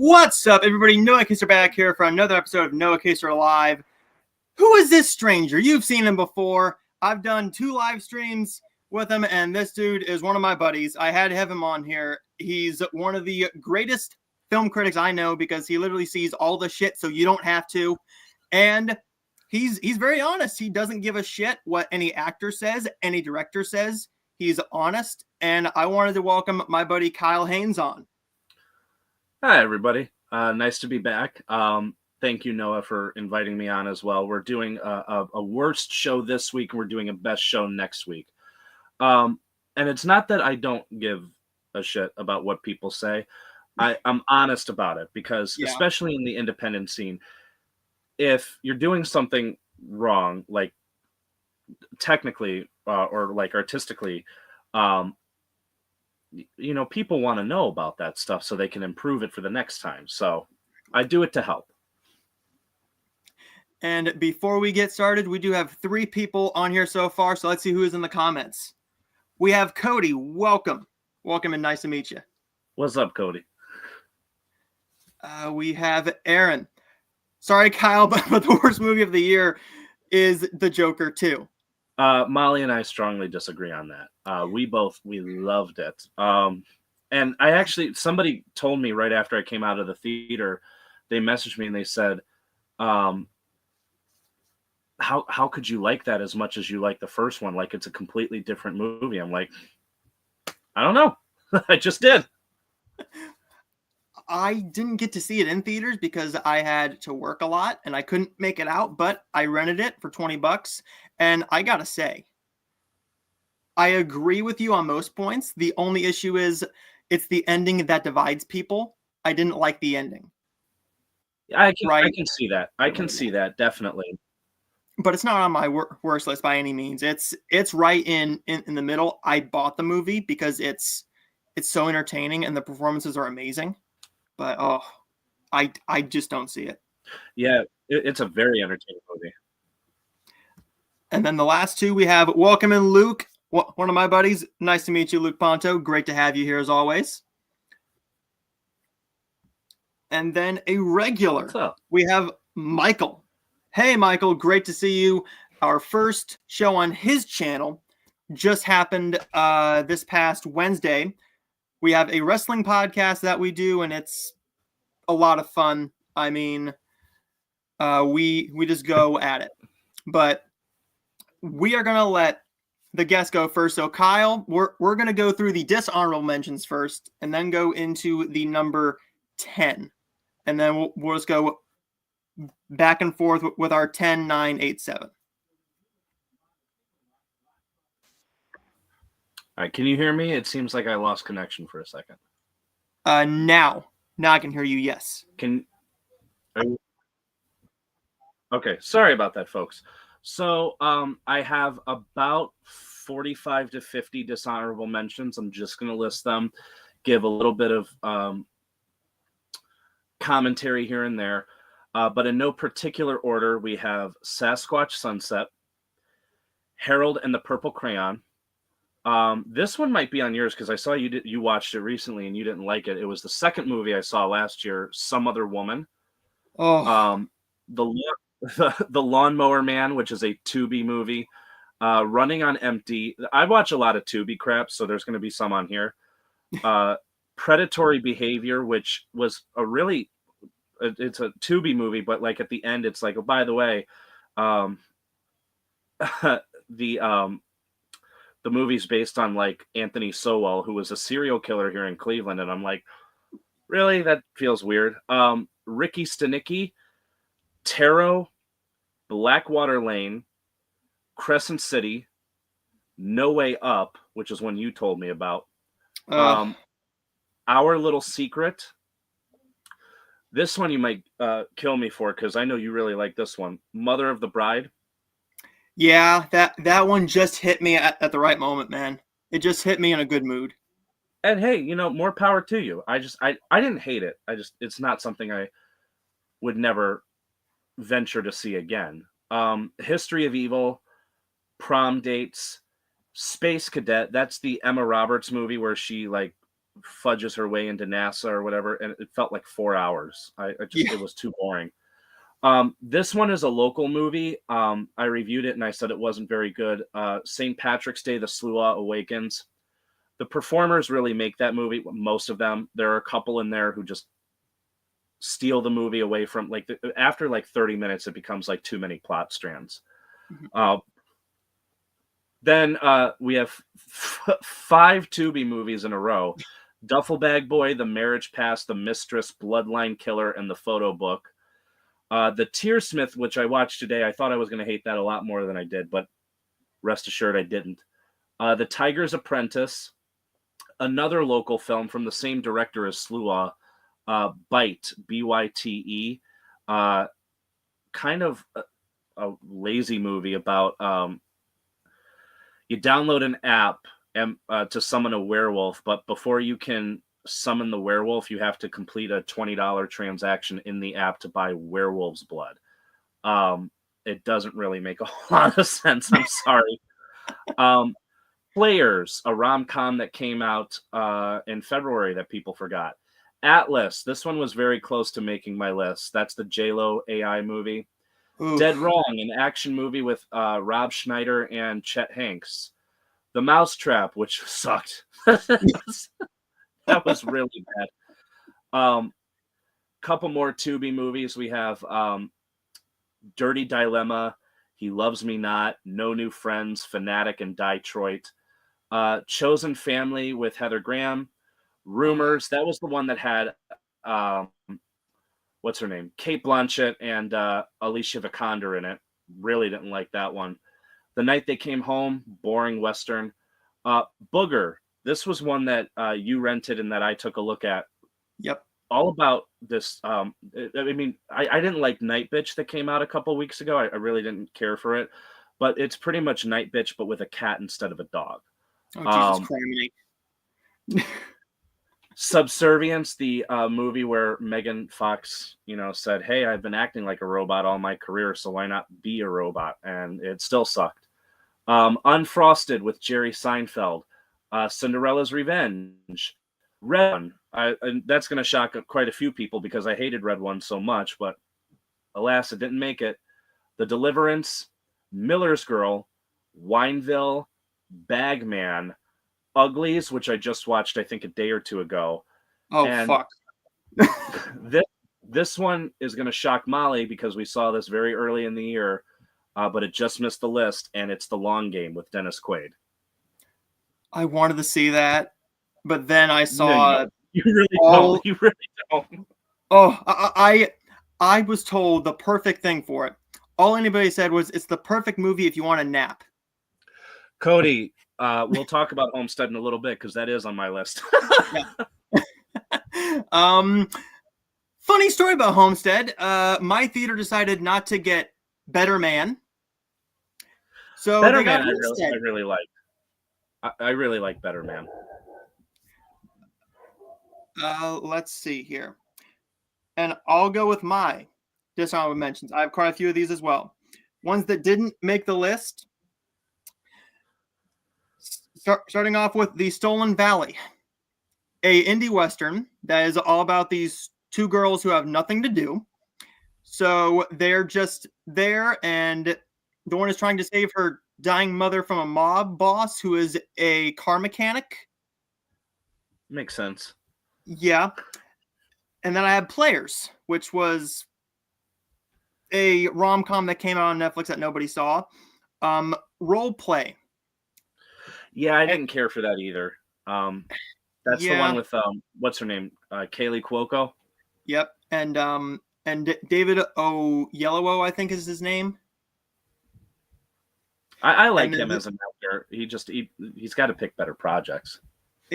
What's up, everybody? Noah Kaser back here for another episode of Noah Kaser Live. Who is this stranger? You've seen him before. I've done 2 live streams with him, and this dude is one of my buddies. I had to have him on here. He's one of the greatest film critics I know because he literally sees all the shit, so you don't have to. And he's very honest. He doesn't give a shit what any actor says, any director says. He's honest, and I wanted to welcome my buddy Kyle Haynes on. Hi, everybody. Nice to be back. Thank you, Noah, for inviting me on as well. We're doing a worst show this week, and we're doing a best show next week. And it's not that I don't give a shit about what people say. I'm honest about it because, especially in the independent scene, if you're doing something wrong, like technically or like artistically, people want to know about that stuff so they can improve it for the next time. So I do it to help. And before we get started, we do have 3 people on here so far. So let's see who is in the comments. We have Cody. Welcome. Welcome and nice to meet you. What's up, Cody? We have Aaron. Sorry, Kyle, but the worst movie of the year is The Joker 2. Molly and I strongly disagree on that. We loved it. And I actually, somebody told me right after I came out of the theater, they messaged me and they said, how could you like that as much as you like the first one? Like it's a completely different movie. I'm like, I don't know. I just did. I didn't get to see it in theaters because I had to work a lot and I couldn't make it out, but I rented it for $20. And I gotta say, I agree with you on most points. The only issue is it's the ending that divides people. I didn't like the ending. I can see that. I can see that, definitely. But it's not on my worst list by any means. It's right in the middle. I bought the movie because it's so entertaining and the performances are amazing. But I just don't see it. Yeah, it's a very entertaining movie. And then the last 2 we have welcome in Luke, one of my buddies. Nice to meet you, Luke Ponto. Great to have you here as always. And then a regular. What's up? We have Michael. Hey, Michael, great to see you. Our first show on his channel just happened this past Wednesday. We have a wrestling podcast that we do, and it's a lot of fun. I mean, we just go at it. But we are going to let the guest go first. So, Kyle, we're going to go through the dishonorable mentions first, and then go into the number 10. And then we'll just go back and forth with our 10, 9, 8, 7. All right, can you hear me? It seems like I lost connection for a second. Now I can hear you. Yes. Okay, sorry about that, folks. So I have about 45 to 50 dishonorable mentions. I'm just going to list them, give a little bit of commentary here and there. But in no particular order, we have Sasquatch Sunset, Harold and the Purple Crayon. This one might be on yours because I saw you watched it recently and you didn't like it. It was the second movie I saw last year, Some Other Woman. Oh. The Lawnmower Man, which is a Tubi movie. Running on Empty. I watch a lot of Tubi crap, so there's going to be some on here. Predatory Behavior, which was it's a Tubi movie, but like at the end, it's like, oh, by the way, the movie's based on like Anthony Sowell, who was a serial killer here in Cleveland. And I'm like, really? That feels weird. Ricky Stenicki, Tarot, Blackwater Lane, Crescent City, No Way Up, which is one you told me about. Our Little Secret. This one you might kill me for because I know you really like this one. Mother of the Bride. Yeah, that one just hit me at the right moment, man. It just hit me in a good mood. And hey, more power to you. I didn't hate it. It's not something I would never venture to see again. History of Evil, Prom Dates, Space Cadet. That's the Emma Roberts movie where she like fudges her way into NASA or whatever, and it felt like 4 hours. Yeah. It was too boring. This one is a local movie. I reviewed it and I said it wasn't very good. St. Patrick's Day, The Sluagh Awakens. The performers really make that movie. Most of them. There are a couple in there who just steal the movie away from after 30 minutes, it becomes like too many plot strands. Mhm. Then we have 5 Tubi movies in a row: Duffel Bag Boy, The Marriage Past, The Mistress, Bloodline Killer, and The Photo Book. The Tearsmith, which I watched today, I thought I was going to hate that a lot more than I did, but rest assured I didn't. The Tiger's Apprentice, another local film from the same director as Sluagh, Bite, Byte. Kind of a lazy movie about you download an app to summon a werewolf, but before you can summon the werewolf, you have to complete a $20 transaction in the app to buy werewolf's blood. It doesn't really make a lot of sense. I'm sorry. Players, a rom-com that came out in February that people forgot. Atlas, this one was very close to making my list. That's the J-Lo AI movie. Oof. Dead Wrong, an action movie with Rob Schneider and Chet Hanks. The Mousetrap, which sucked. That was really bad. Couple more Tubi movies. We have Dirty Dilemma, He Loves Me Not, No New Friends, Fanatic, and Detroit. Chosen Family with Heather Graham. Rumors, that was the one that had what's her name? Kate Blanchett and Alicia Vikander in it. Really didn't like that one. The Night They Came Home, boring Western. Booger, this was one that you rented and that I took a look at. Yep. All about this. I didn't like Night Bitch that came out a couple weeks ago. I really didn't care for it. But it's pretty much Night Bitch, but with a cat instead of a dog. Oh, Jesus Christ. Subservience, the movie where Megan Fox, said, "Hey, I've been acting like a robot all my career, so why not be a robot?" And it still sucked. Unfrosted with Jerry Seinfeld. Cinderella's Revenge. Red One. And that's going to shock quite a few people because I hated Red One so much, but alas, it didn't make it. The Deliverance. Miller's Girl. Wineville. Bagman. Uglies, which I just watched, I think, a day or two ago. Oh, and fuck. This one is going to shock Molly because we saw this very early in the year, but it just missed the list, and it's The Long Game with Dennis Quaid. I wanted to see that, but then I saw... No, you really don't. You really don't. Oh, I was told the perfect thing for it. All anybody said was, it's the perfect movie if you want a nap. Cody, we'll talk about Homestead in a little bit because that is on my list. Funny story about Homestead. My theater decided not to get Better Man. So Better they got Man, Homestead. I really like. I really like Better Man. Let's see here. And I'll go with my dishonorable mentions. I have quite a few of these as well. Ones that didn't make the list. Starting off with The Stolen Valley, a indie western that is all about these two girls who have nothing to do. So they're just there, and the one is trying to save her dying mother from a mob boss who is a car mechanic. Makes sense. Yeah. And then I have Players, which was a rom-com that came out on Netflix that nobody saw. Role Play. Yeah, I didn't care for that either. That's the one with what's her name? Kaylee Cuoco. Yep, and David Oyelowo, I think is his name. I like him as an actor. He's got to pick better projects.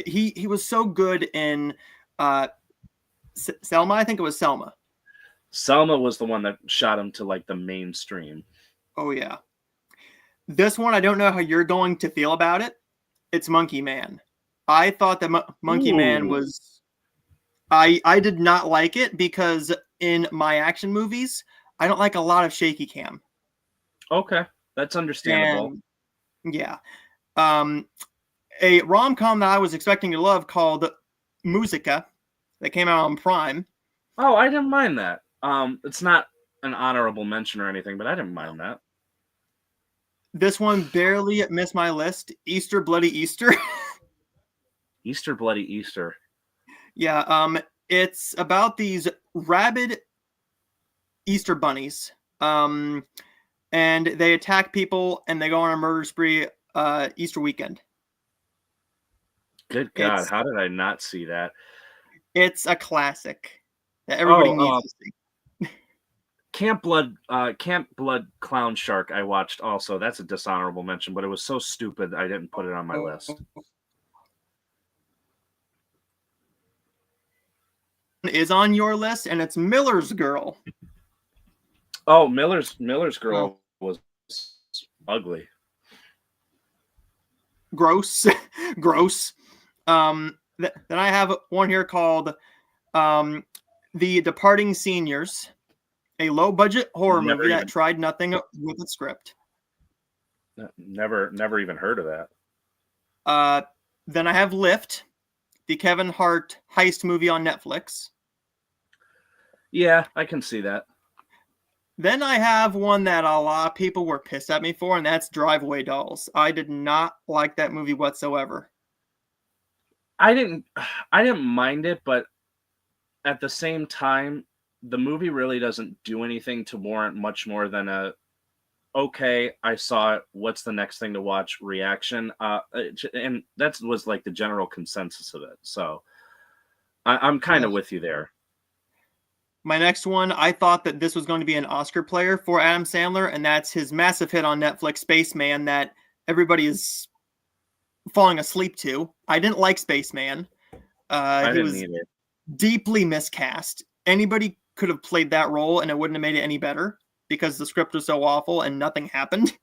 He was so good in Selma. I think it was Selma. Selma was the one that shot him to like the mainstream. Oh yeah. This one, I don't know how you're going to feel about it. It's Monkey Man. I thought that Monkey Man was... I did not like it because in my action movies, I don't like a lot of shaky cam. Okay, that's understandable. And, yeah. A rom-com that I was expecting to love called Musica that came out on Prime. Oh, I didn't mind that. It's not an honorable mention or anything, but I didn't mind that. This one barely missed my list. Easter, Bloody Easter. Easter, Bloody Easter. Yeah, it's about these rabid Easter bunnies. And they attack people and they go on a murder spree Easter weekend. Good God, how did I not see that? It's a classic that everybody needs to see. Camp Blood Clown Shark I watched also. That's a dishonorable mention, but it was so stupid I didn't put it on my list. Is on your list, and it's Miller's Girl. Oh, Miller's Girl was ugly. Gross. Gross. Then I have one here called The Departing Seniors, a low-budget horror movie that tried nothing with its script. Never even heard of that. Then I have Lift, the Kevin Hart heist movie on Netflix. Yeah, I can see that. Then I have one that a lot of people were pissed at me for, and that's Driveway Dolls. I did not like that movie whatsoever. I didn't mind it, but at the same time, the movie really doesn't do anything to warrant much more than okay, I saw it, what's the next thing to watch reaction. And that was like the general consensus of it. So I'm kind of with you there. My next one, I thought that this was going to be an Oscar player for Adam Sandler, and that's his massive hit on Netflix, Spaceman, that everybody is falling asleep to. I didn't like Spaceman. I he didn't was either. Deeply miscast. Anybody could have played that role, and it wouldn't have made it any better because the script was so awful and nothing happened.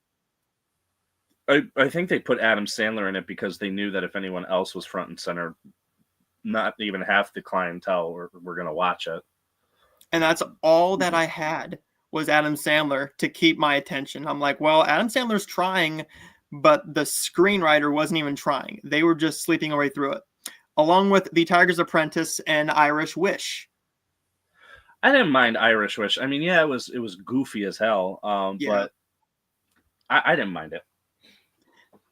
I think they put Adam Sandler in it because they knew that if anyone else was front and center, not even half the clientele were going to watch it. And that's all that I had was Adam Sandler to keep my attention. I'm like, well, Adam Sandler's trying, but the screenwriter wasn't even trying. They were just sleeping away through it. Along with The Tiger's Apprentice and Irish Wish. I didn't mind Irish Wish. I mean, yeah, it was goofy as hell, but I didn't mind it.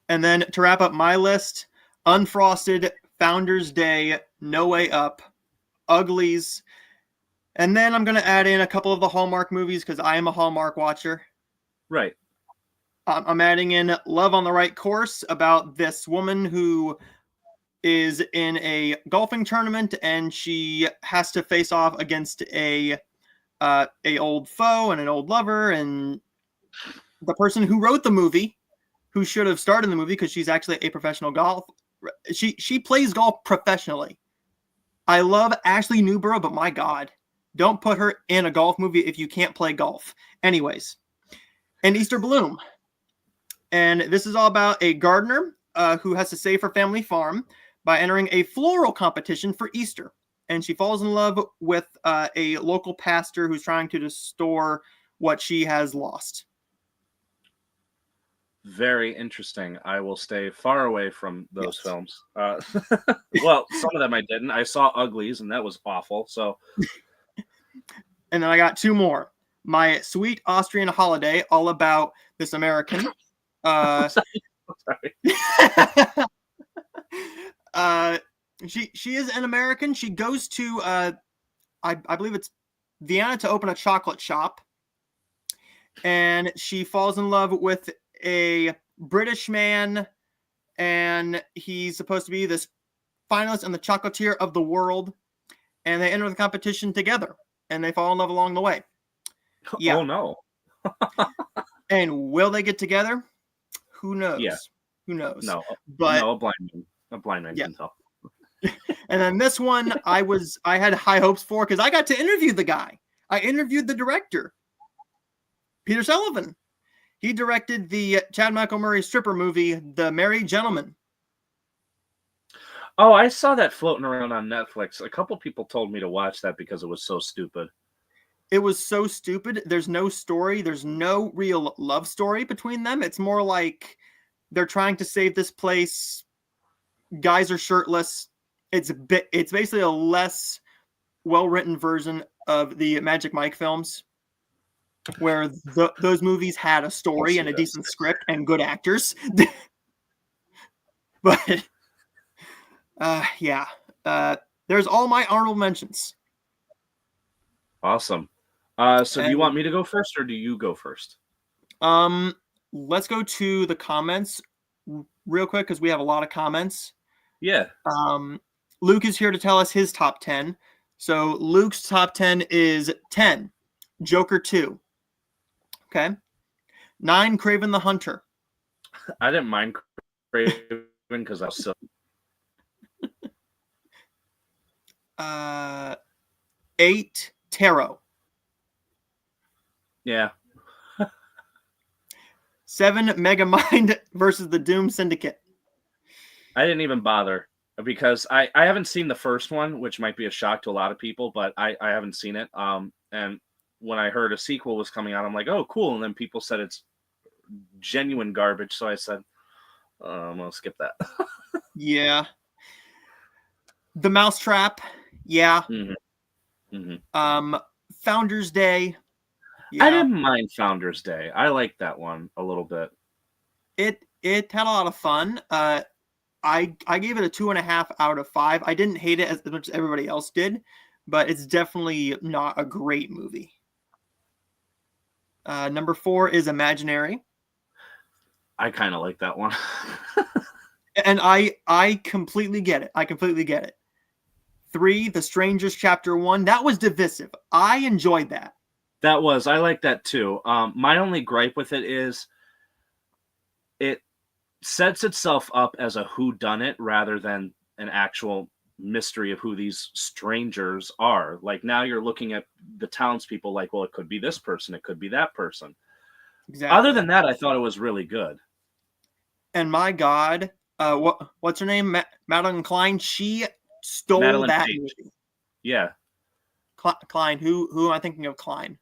And then to wrap up my list, Unfrosted, Founders Day, No Way Up, Uglies, and then I'm going to add in a couple of the Hallmark movies because I am a Hallmark watcher. Right. I'm adding in Love on the Right Course, about this woman who is in a golfing tournament and she has to face off against a old foe and an old lover, and the person who wrote the movie, who should have starred in the movie because she's actually a professional golf. She plays golf professionally. I love Ashley Newborough, but my God, don't put her in a golf movie if you can't play golf. Anyways, and Easter Bloom. And this is all about a gardener who has to save her family farm by entering a floral competition for Easter. And she falls in love with a local pastor who's trying to restore what she has lost. Very interesting. I will stay far away from those films. Well, some of them I didn't. I saw Uglies, and that was awful. So, and then I got two more. My Sweet Austrian Holiday, all about this American. Sorry. She is an American. She goes to I believe it's Vienna to open a chocolate shop, and she falls in love with a British man, and he's supposed to be this finalist and the chocolatier of the world, and they enter the competition together, and they fall in love along the way. Yeah. Oh no. And will they get together? Who knows? Yeah. Who knows? No, but no, a blind man can tell. And then this one I had high hopes for because I got to interview the guy. I interviewed the director, Peter Sullivan. He directed the Chad Michael Murray stripper movie, The Merry Gentleman. Oh, I saw that floating around on Netflix. A couple people told me to watch that because it was so stupid. It was so stupid. There's no story. There's no real love story between them. It's more like they're trying to save this place. Guys are shirtless. it's basically a less well-written version of the Magic Mike films, where those movies had a story and a decent script and good actors. But there's all my honorable mentions. Awesome. So do you want me to go first, or do you go first? Let's go to the comments real quick because we have a lot of comments. Yeah. Luke is here to tell us his top 10. So Luke's top 10 is 10, Joker 2. Okay. 9, Kraven the Hunter. I didn't mind Kraven because I was so. 8, Tarot. Yeah. 7, Megamind versus the Doom Syndicate. I didn't even bother because I haven't seen the first one, which might be a shock to a lot of people, but I haven't seen it. And when I heard a sequel was coming out, I'm like, oh, cool. And then people said it's genuine garbage. So I said, I'm going to skip that. Yeah. The Mousetrap. Yeah. Mm-hmm. Mm-hmm. Founders Day. Yeah. I didn't mind Founders Day. I liked that one a little bit. It had a lot of fun. I gave it a 2.5 out of 5. I didn't hate it as much as everybody else did, but it's definitely not a great movie. Number 4 is Imaginary. I kind of like that one. And I completely get it. 3, The Strangers Chapter 1. That was divisive. I enjoyed that. I like that too. My only gripe with it is it sets itself up as a whodunit rather than an actual mystery of who these strangers are. Like now you're looking at the townspeople like, well, it could be this person, it could be that person. Exactly. Other than that, I thought it was really good. And my God, what's her name? Madeline Klein. She stole Madeline that Page. movie. Yeah. Klein. Who am I thinking of? Klein.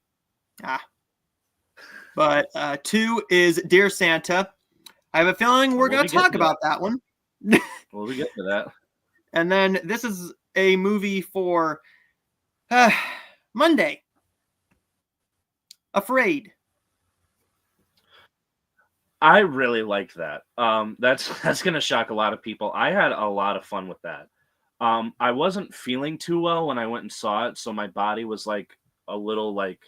But 2 is Dear Santa. I have a feeling we're going to talk about that one. Well, we get to that. And then this is a movie for Monday. Afraid. I really liked that. That's going to shock a lot of people. I had a lot of fun with that. I wasn't feeling too well when I went and saw it, so my body was like a little like,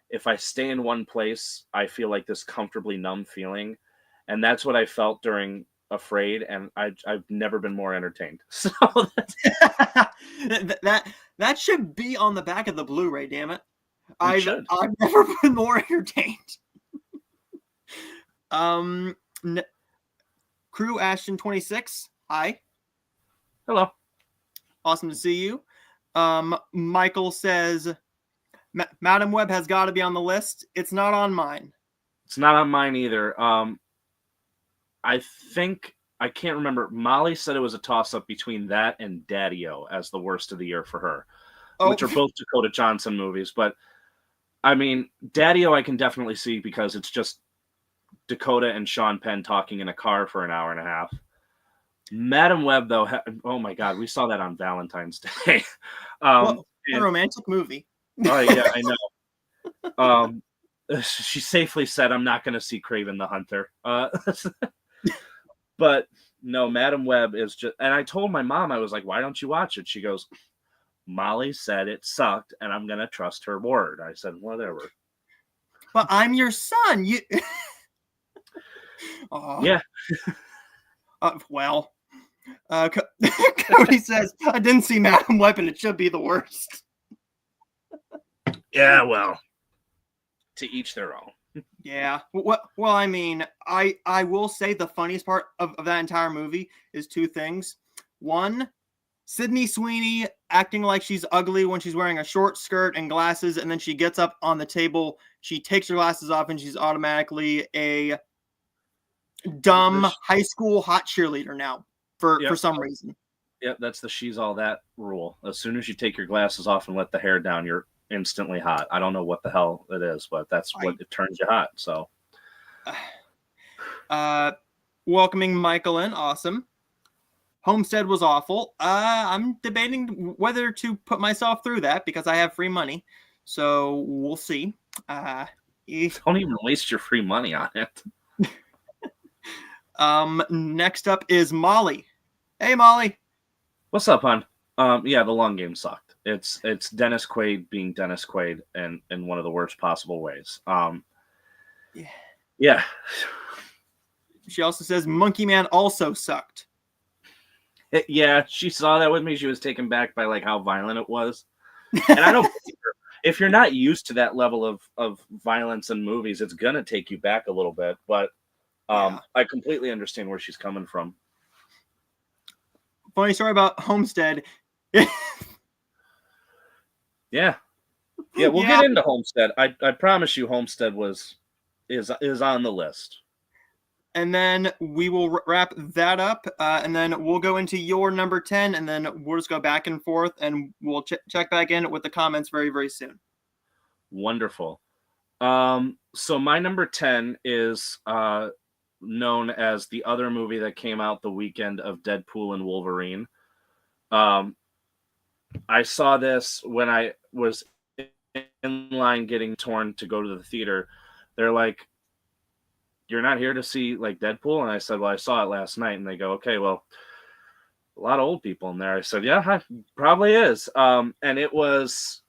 if I stay in one place, I feel like this comfortably numb feeling. And that's what I felt during Afraid, and I've never been more entertained. So that should be on the back of the Blu-ray, damn it. I've never been more entertained. Crew Ashton 26. Hi. Hello. Awesome to see you. Michael says Madam Web has got to be on the list. It's not on mine. It's not on mine either. I think, I can't remember. Molly said it was a toss-up between that and Daddy-O as the worst of the year for her, which are both Dakota Johnson movies. But, I mean, Daddy-O I can definitely see because it's just Dakota and Sean Penn talking in a car for an hour and a half. Madam Web, though, oh my God, we saw that on Valentine's Day. A romantic movie. Oh, yeah, I know. She safely said, I'm not going to see Kraven the Hunter. But no, Madam Web is just, and I told my mom, I was like, why don't you watch it? She goes, Molly said it sucked, and I'm going to trust her word. I said, whatever. But I'm your son. You. Yeah. Well, Cody says, I didn't see Madam Web, and it should be the worst. Yeah, well, to each their own. Yeah. Well, I mean, I will say the funniest part of that entire movie is 2 things. 1, Sydney Sweeney acting like she's ugly when she's wearing a short skirt and glasses, and then she gets up on the table, she takes her glasses off, and she's automatically a dumb high school hot cheerleader now for some reason. Yep, that's the she's all that rule. As soon as you take your glasses off and let the hair down, you're instantly hot. I don't know what the hell it is, but that's what it turns you hot. So welcoming Michael in. Awesome. Homestead was awful. I'm debating whether to put myself through that because I have free money. So we'll see. Don't even waste your free money on it. Next up is Molly. Hey, Molly. What's up, hon? Yeah, the long game sucked. It's Dennis Quaid being Dennis Quaid in one of the worst possible ways. Yeah. She also says Monkey Man also sucked. Yeah, she saw that with me. She was taken back by like how violent it was. And I don't if you're not used to that level of violence in movies, it's gonna take you back a little bit. But Yeah. I completely understand where she's coming from. Funny story about Homestead. Yeah. We'll get into Homestead. I promise you, Homestead is on the list. And then we will wrap that up, and then we'll go into your number 10, and then we'll just go back and forth, and we'll check back in with the comments very, very soon. Wonderful. So my number 10 is known as the other movie that came out the weekend of Deadpool and Wolverine. I saw this when I was in line getting torn to go to the theater. They're like, "You're not here to see like Deadpool?" And I said, "Well, I saw it last night." And they go, "Okay, well, a lot of old people in there." I said, "Yeah, probably is." And it was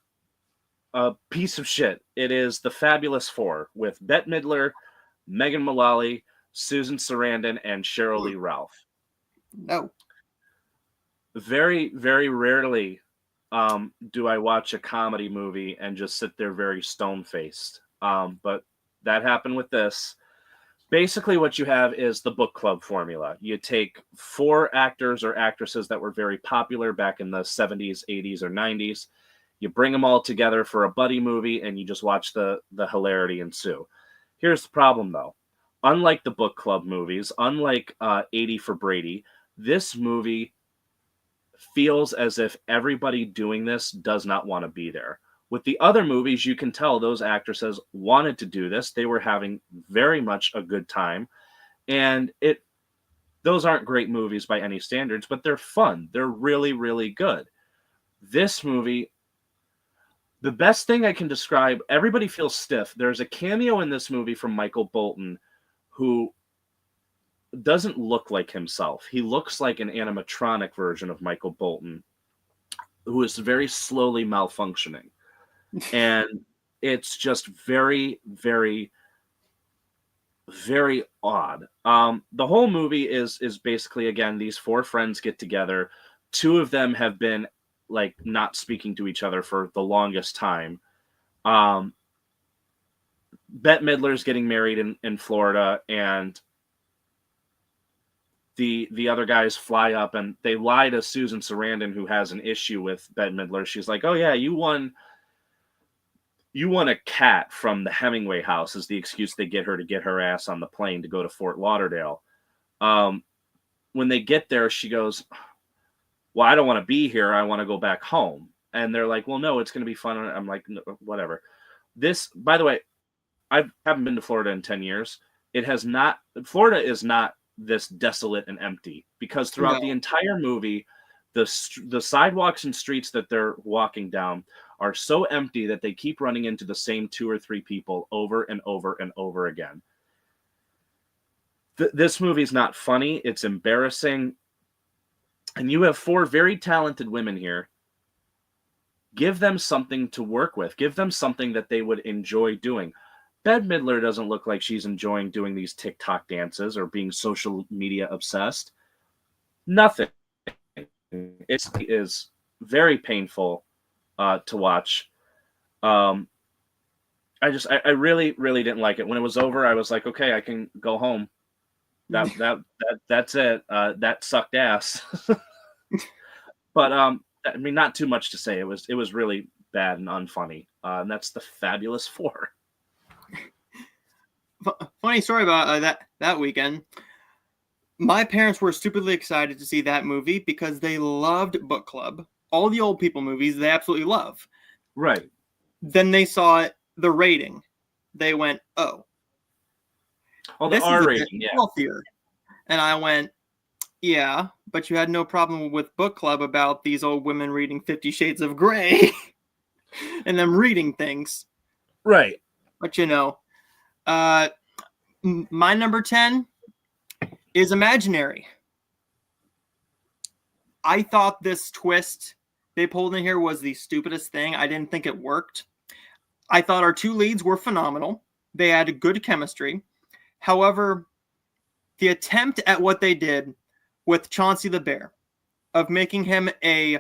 a piece of shit. It is The Fabulous Four with Bette Midler, Megan Mullally, Susan Sarandon, and Sheryl Lee Ralph. No. Very, very rarely do I watch a comedy movie and just sit there very stone-faced. But that happened with this. Basically, what you have is the book club formula. You take 4 actors or actresses that were very popular back in the 70s, 80s, or 90s. You bring them all together for a buddy movie, and you just watch the hilarity ensue. Here's the problem, though. Unlike the book club movies, unlike 80 for Brady, this movie feels as if everybody doing this does not want to be there. With the other movies, you can tell those actresses wanted to do this. They were having very much a good time. And those aren't great movies by any standards, but they're fun. They're really, really good. This movie, the best thing I can describe, everybody feels stiff. There's a cameo in this movie from Michael Bolton, who doesn't look like himself. He looks like an animatronic version of Michael Bolton, who is very slowly malfunctioning. And it's just very, very, very odd. The whole movie is basically, again, these 4 friends get together. 2 of them have been like not speaking to each other for the longest time. Bette Midler's getting married in Florida, and the other guys fly up and they lie to Susan Sarandon, who has an issue with Bette Midler. She's like, "Oh yeah, you won a cat from the Hemingway house," is the excuse they get her to get her ass on the plane to go to Fort Lauderdale. When they get there, she goes, "Well, I don't want to be here. I want to go back home." And they're like, "Well, no, it's going to be fun." I'm like, "No, whatever." This, by the way, I haven't been to Florida in 10 years. Florida is not this desolate and empty, because throughout the entire movie, the sidewalks and streets that they're walking down are so empty that they keep running into the same 2 or 3 people over and over and over again. This movie's not funny. It's embarrassing. And you have 4 very talented women here. Give them something to work with. Give them something that they would enjoy doing. Bette Midler doesn't look like she's enjoying doing these TikTok dances or being social media obsessed. Nothing. It is very painful to watch. I really, really didn't like it. When it was over, I was like, okay, I can go home. That's it. That sucked ass. But I mean, not too much to say. It was really bad and unfunny. And that's The Fabulous Four. Funny story about that weekend. My parents were stupidly excited to see that movie because they loved Book Club. All the old people movies they absolutely love. Right. Then they saw the rating. They went, "Oh, the this R is rating, yeah. Healthier." And I went, Yeah, but you had no problem with book club about these old women reading 50 Shades of Grey and them reading things. Right. But uh, my number 10 is Imaginary. I thought this twist they pulled in here was the stupidest thing. I didn't think it worked. I thought our two leads were phenomenal. They had good chemistry. However, the attempt at what they did with Chauncey the Bear, of making him a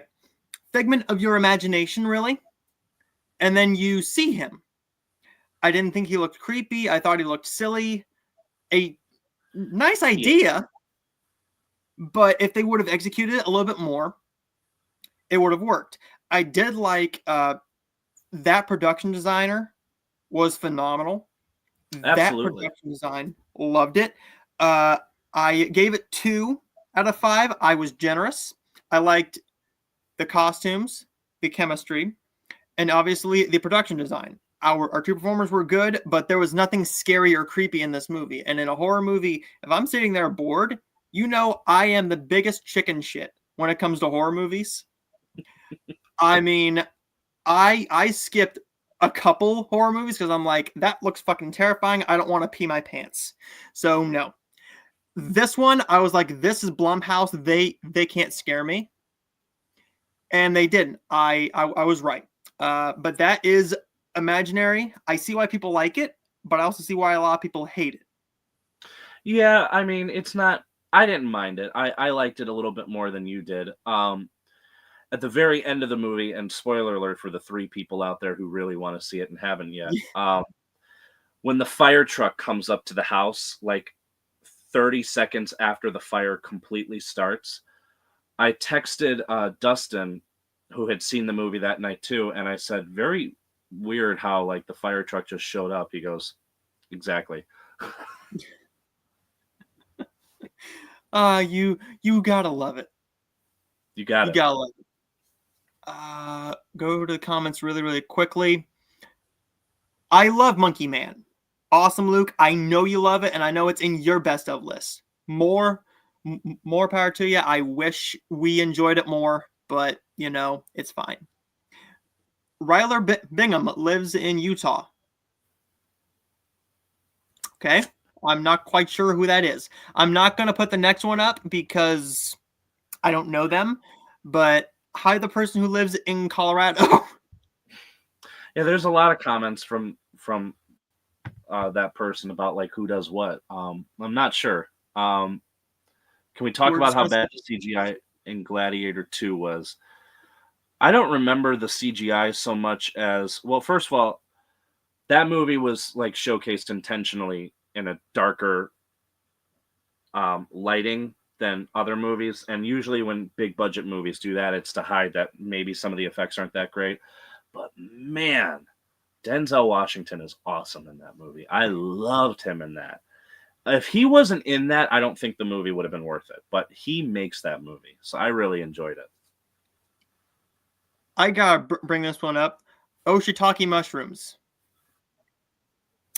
figment of your imagination, really, and then you see him. I didn't think he looked creepy. I thought he looked silly. A nice idea, but if they would have executed it a little bit more, it would have worked. I did like that production designer was phenomenal. That Absolutely. production design, loved it. I gave it 2 out of 5. I was generous. I liked the costumes, the chemistry, and obviously the production design. Our two performers were good, but there was nothing scary or creepy in this movie. And in a horror movie, if I'm sitting there bored, I am the biggest chicken shit when it comes to horror movies. I mean, I skipped a couple horror movies because I'm like, that looks fucking terrifying. I don't want to pee my pants. So no. This one, I was like, this is Blumhouse. They can't scare me. And they didn't. I was right. But that is Imaginary. I see why people like it, but I also see why a lot of people hate it. Yeah, I mean, it's not. I didn't mind it. I liked it a little bit more than you did. At the very end of the movie, and spoiler alert for the 3 people out there who really want to see it and haven't yet. When the fire truck comes up to the house, like 30 seconds after the fire completely starts, I texted Dustin, who had seen the movie that night too, and I said, very weird how like the fire truck just showed up. He goes, exactly. You gotta love it. You got You it. gotta love it. Go to the comments really, really quickly. I love Monkey Man. Awesome, Luke. I know you love it, and I know it's in your best of list. More power to you. I wish we enjoyed it more, but it's fine. Ryler Bingham lives in Utah. Okay, I'm not quite sure who that is. I'm not going to put the next one up because I don't know them, but hi, the person who lives in Colorado. Yeah, there's a lot of comments from that person about like who does what. I'm not sure. Can we talk We're about just how gonna bad the CGI in Gladiator 2 was? I don't remember the CGI so much as, well, first of all, that movie was like showcased intentionally in a darker lighting than other movies, and usually when big budget movies do that, it's to hide that maybe some of the effects aren't that great. But man, Denzel Washington is awesome in that movie. I loved him in that. If he wasn't in that, I don't think the movie would have been worth it. But he makes that movie, so I really enjoyed it. I gotta bring this one up. Oshitaki mushrooms.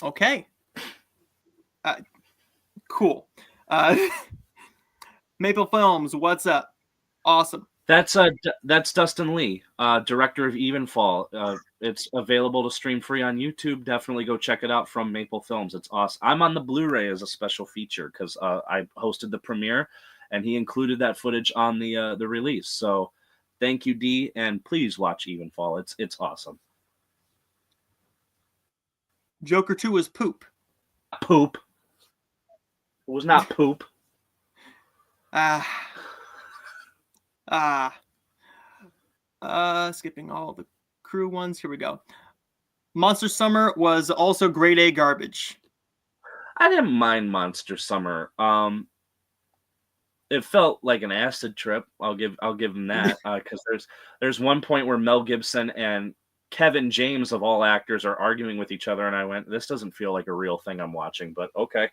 Okay. Cool. Maple Films, what's up? Awesome. That's Dustin Lee, director of Evenfall. It's available to stream free on YouTube. Definitely go check it out from Maple Films. It's awesome. I'm on the Blu-ray as a special feature because I hosted the premiere, and he included that footage on the release. So thank you, D, and please watch Evenfall. It's awesome. Joker 2 is poop. Poop. It was not poop. Skipping all the crew ones. Here we go. Monster Summer was also grade A garbage. I didn't mind Monster Summer. It felt like an acid trip. I'll give him that because there's one point where Mel Gibson and Kevin James of all actors are arguing with each other, and I went, "This doesn't feel like a real thing I'm watching." But okay.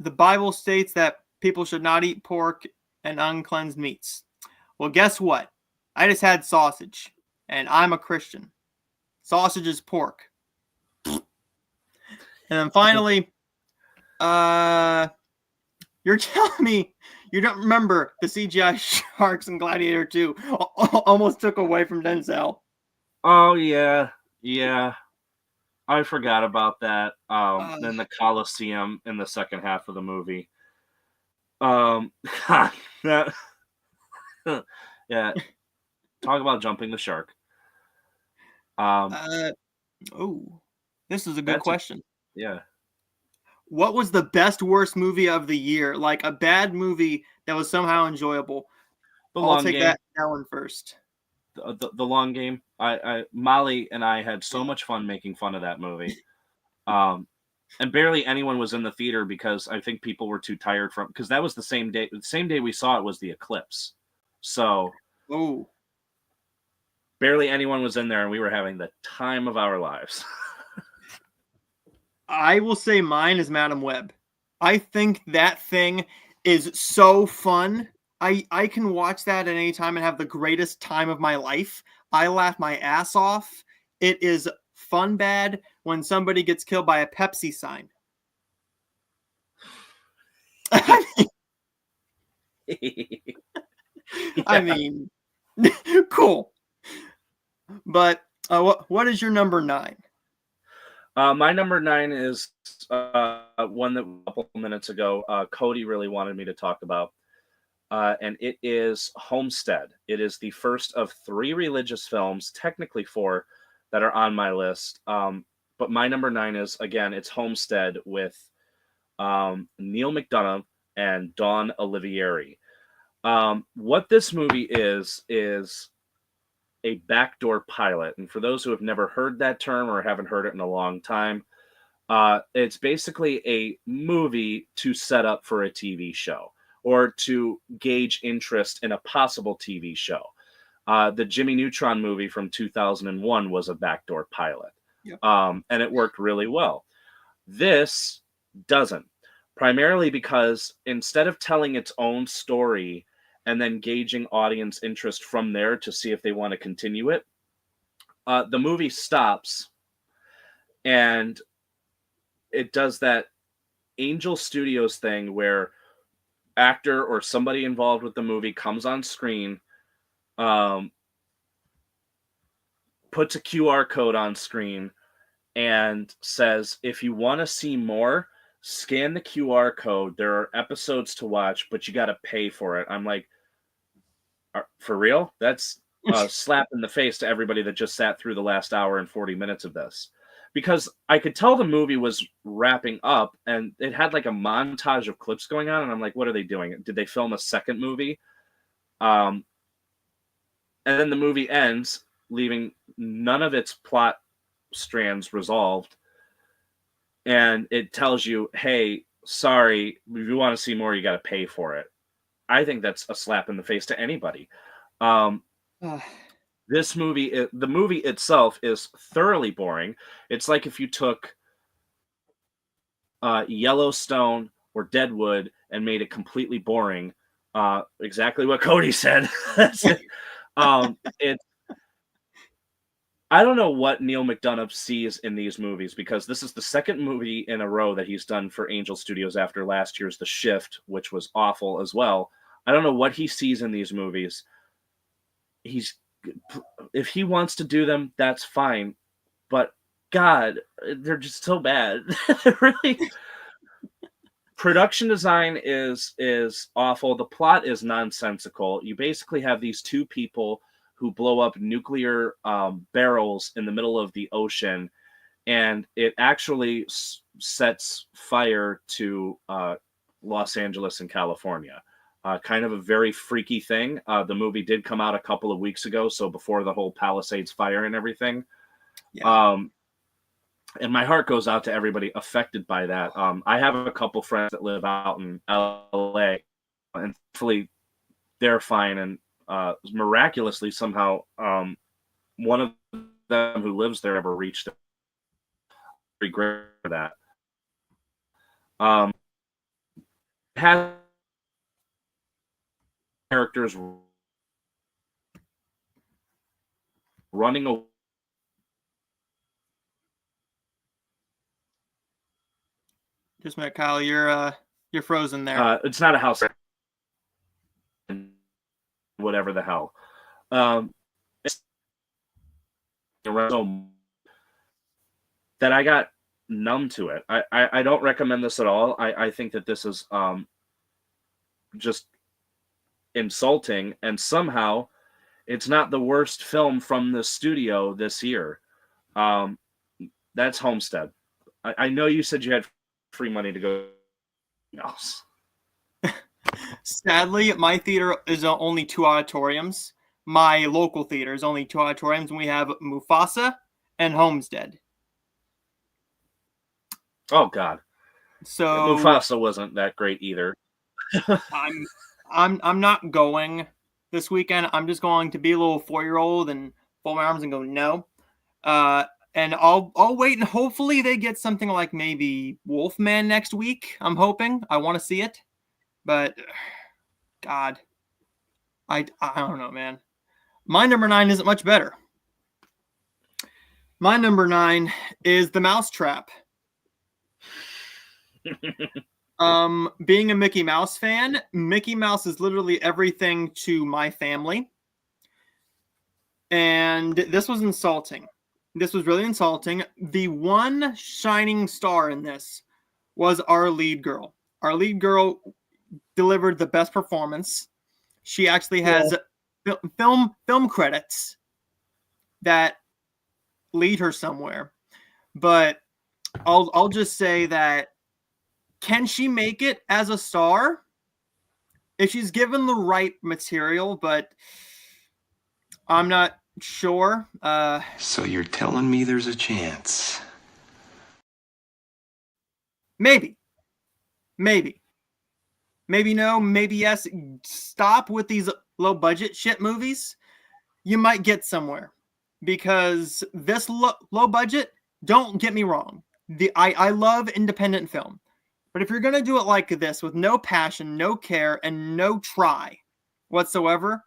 The Bible states that people should not eat pork and uncleansed meats. Well, guess what? I just had sausage, and I'm a Christian. Sausage is pork. And then finally, You're telling me you don't remember the CGI sharks in Gladiator 2 almost took away from Denzel. Oh yeah, yeah. I forgot about that. In the Coliseum in the second half of the movie. That yeah. Talk about jumping the shark. This is a good That's a question. yeah. What was the best worst movie of the year? Like a bad movie that was somehow enjoyable. The I'll long take game. that one first. The long game. Molly and I had so much fun making fun of that movie. And barely anyone was in the theater because I think people were too tired from because that was the same day. The same day we saw it was the eclipse, so barely anyone was in there, and we were having the time of our lives. I will say mine is Madam Web. I think that thing is so fun. I can watch that at any time and have the greatest time of my life. I laugh my ass off. It is fun bad when somebody gets killed by a Pepsi sign. I mean, cool. But what is your number 9? My number 9 is one that a couple minutes ago Cody really wanted me to talk about. And it is Homestead. It is the first of 3 religious films, technically 4, that are on my list. But my number 9 is, again, it's Homestead with Neil McDonough and Dawn Olivieri. What this movie is a backdoor pilot. And for those who have never heard that term or haven't heard it in a long time, it's basically a movie to set up for a TV show or to gauge interest in a possible TV show. The Jimmy Neutron movie from 2001 was a backdoor pilot, and it worked really well. This doesn't, primarily because instead of telling its own story and then gauging audience interest from there to see if they want to continue it, the movie stops and it does that Angel Studios thing where actor or somebody involved with the movie comes on screen, puts a QR code on screen and says, if you want to see more, scan the QR code. There are episodes to watch, but you got to pay for it. I'm like, for real? That's a slap in the face to everybody that just sat through the last hour and 40 minutes of this. Because I could tell the movie was wrapping up and it had like a montage of clips going on. And I'm like, what are they doing? Did they film a second movie? And then the movie ends, leaving none of its plot strands resolved. And it tells you, hey, sorry, if you want to see more, you got to pay for it. I think that's a slap in the face to anybody. This movie, the movie itself is thoroughly boring. It's like if you took Yellowstone or Deadwood and made it completely boring. Exactly what Cody said. That's it. I don't know what Neil McDonough sees in these movies because this is the second movie in a row that he's done for Angel Studios after last year's The Shift, which was awful as well. I don't know what he sees in these movies. If he wants to do them, that's fine. But God, they're just so bad. Really. Production design is awful. The plot is nonsensical. You basically have these two people who blow up nuclear barrels in the middle of the ocean, and it actually sets fire to Los Angeles and California. Kind of a very freaky thing. The movie did come out a couple of weeks ago, so before the whole Palisades fire and everything. Yeah. And my heart goes out to everybody affected by that. I have a couple friends that live out in LA, and hopefully they're fine. And miraculously, somehow, one of them who lives there ever reached out. Regret that. Has characters running away. Just a minute, Kyle. You're frozen there. It's not a house. Whatever the hell. It's so that I got numb to it. I don't recommend this at all. I think that this is just insulting, and somehow it's not the worst film from the studio this year. That's Homestead. I know you said you had free money to go else. Sadly, my theater is only 2 auditoriums. My local theater is only 2 auditoriums, and we have Mufasa and Homestead. Oh God. So Mufasa wasn't that great either. I'm not going this weekend. I'm just going to be a little 4-year-old and fold my arms and go no. And I'll wait, and hopefully they get something like maybe Wolfman next week. I'm hoping. I want to see it, but God, I don't know, man. My number 9 isn't much better. My number 9 is The Mousetrap. Being a Mickey Mouse fan, Mickey Mouse is literally everything to my family. And this was insulting. This was really insulting. The one shining star in this was our lead girl. Our lead girl delivered the best performance. She actually has film credits that lead her somewhere. But I'll just say that, can she make it as a star if she's given the right material? But I'm not sure. So you're telling me there's a chance? Maybe no, maybe yes. Stop with these low budget shit movies. You might get somewhere, because this low budget, don't get me wrong, I love independent film, but if you're gonna do it like this with no passion, no care, and no try whatsoever,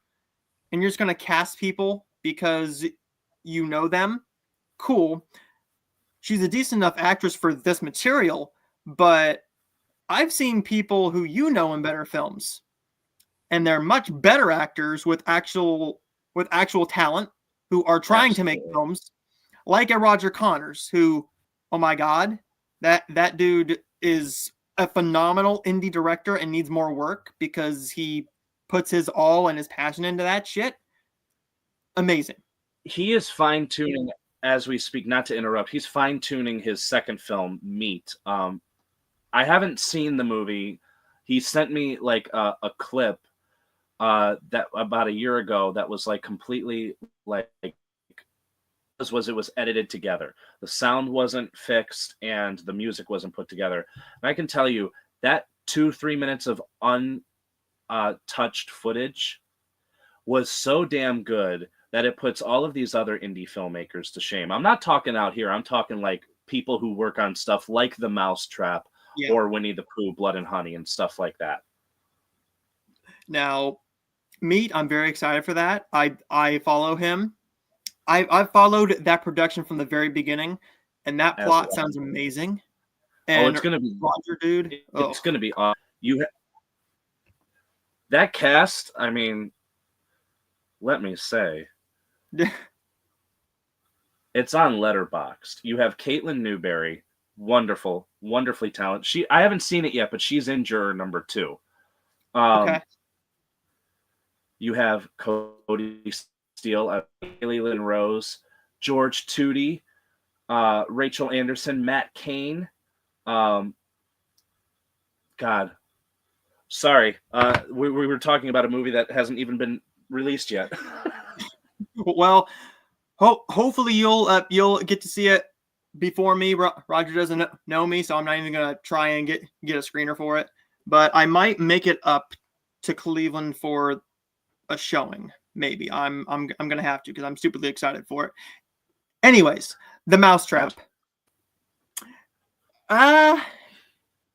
and you're just gonna cast people because you know them, cool. She's a decent enough actress for this material, but I've seen people who you know in better films, and they're much better actors with actual talent, who are trying to make films, like a Roger Connors, who, oh my God, that dude is a phenomenal indie director and needs more work because he puts his all and his passion into that shit. Amazing. He is fine-tuning as we speak, not to interrupt. He's fine-tuning his second film, Meat. I haven't seen the movie. He sent me like a clip that about a year ago that was like completely like it was edited together. The sound wasn't fixed and the music wasn't put together. And I can tell you that 2-3 minutes of untouched footage was so damn good that it puts all of these other indie filmmakers to shame. I'm not talking out here. I'm talking like people who work on stuff like The Mousetrap or Winnie the Pooh, Blood and Honey, and stuff like that. Now, Meat, I'm very excited for that. I follow him. I've followed that production from the very beginning, and that plot sounds amazing. And it's gonna be Roger, dude. It's gonna be awesome. That cast. I mean, let me say, it's on Letterboxd. You have Caitlin Newberry, wonderfully talented. I haven't seen it yet, but she's in juror number 2. Okay. You have Cody Steele, Leland Rose, George Tootie, Rachel Anderson, Matt Cain. God, sorry. We were talking about a movie that hasn't even been released yet. Well, hopefully you'll get to see it before me. Roger doesn't know me, so I'm not even gonna try and get a screener for it. But I might make it up to Cleveland for a showing. Maybe I'm gonna have to, because I'm stupidly excited for it. Anyways, The Mousetrap.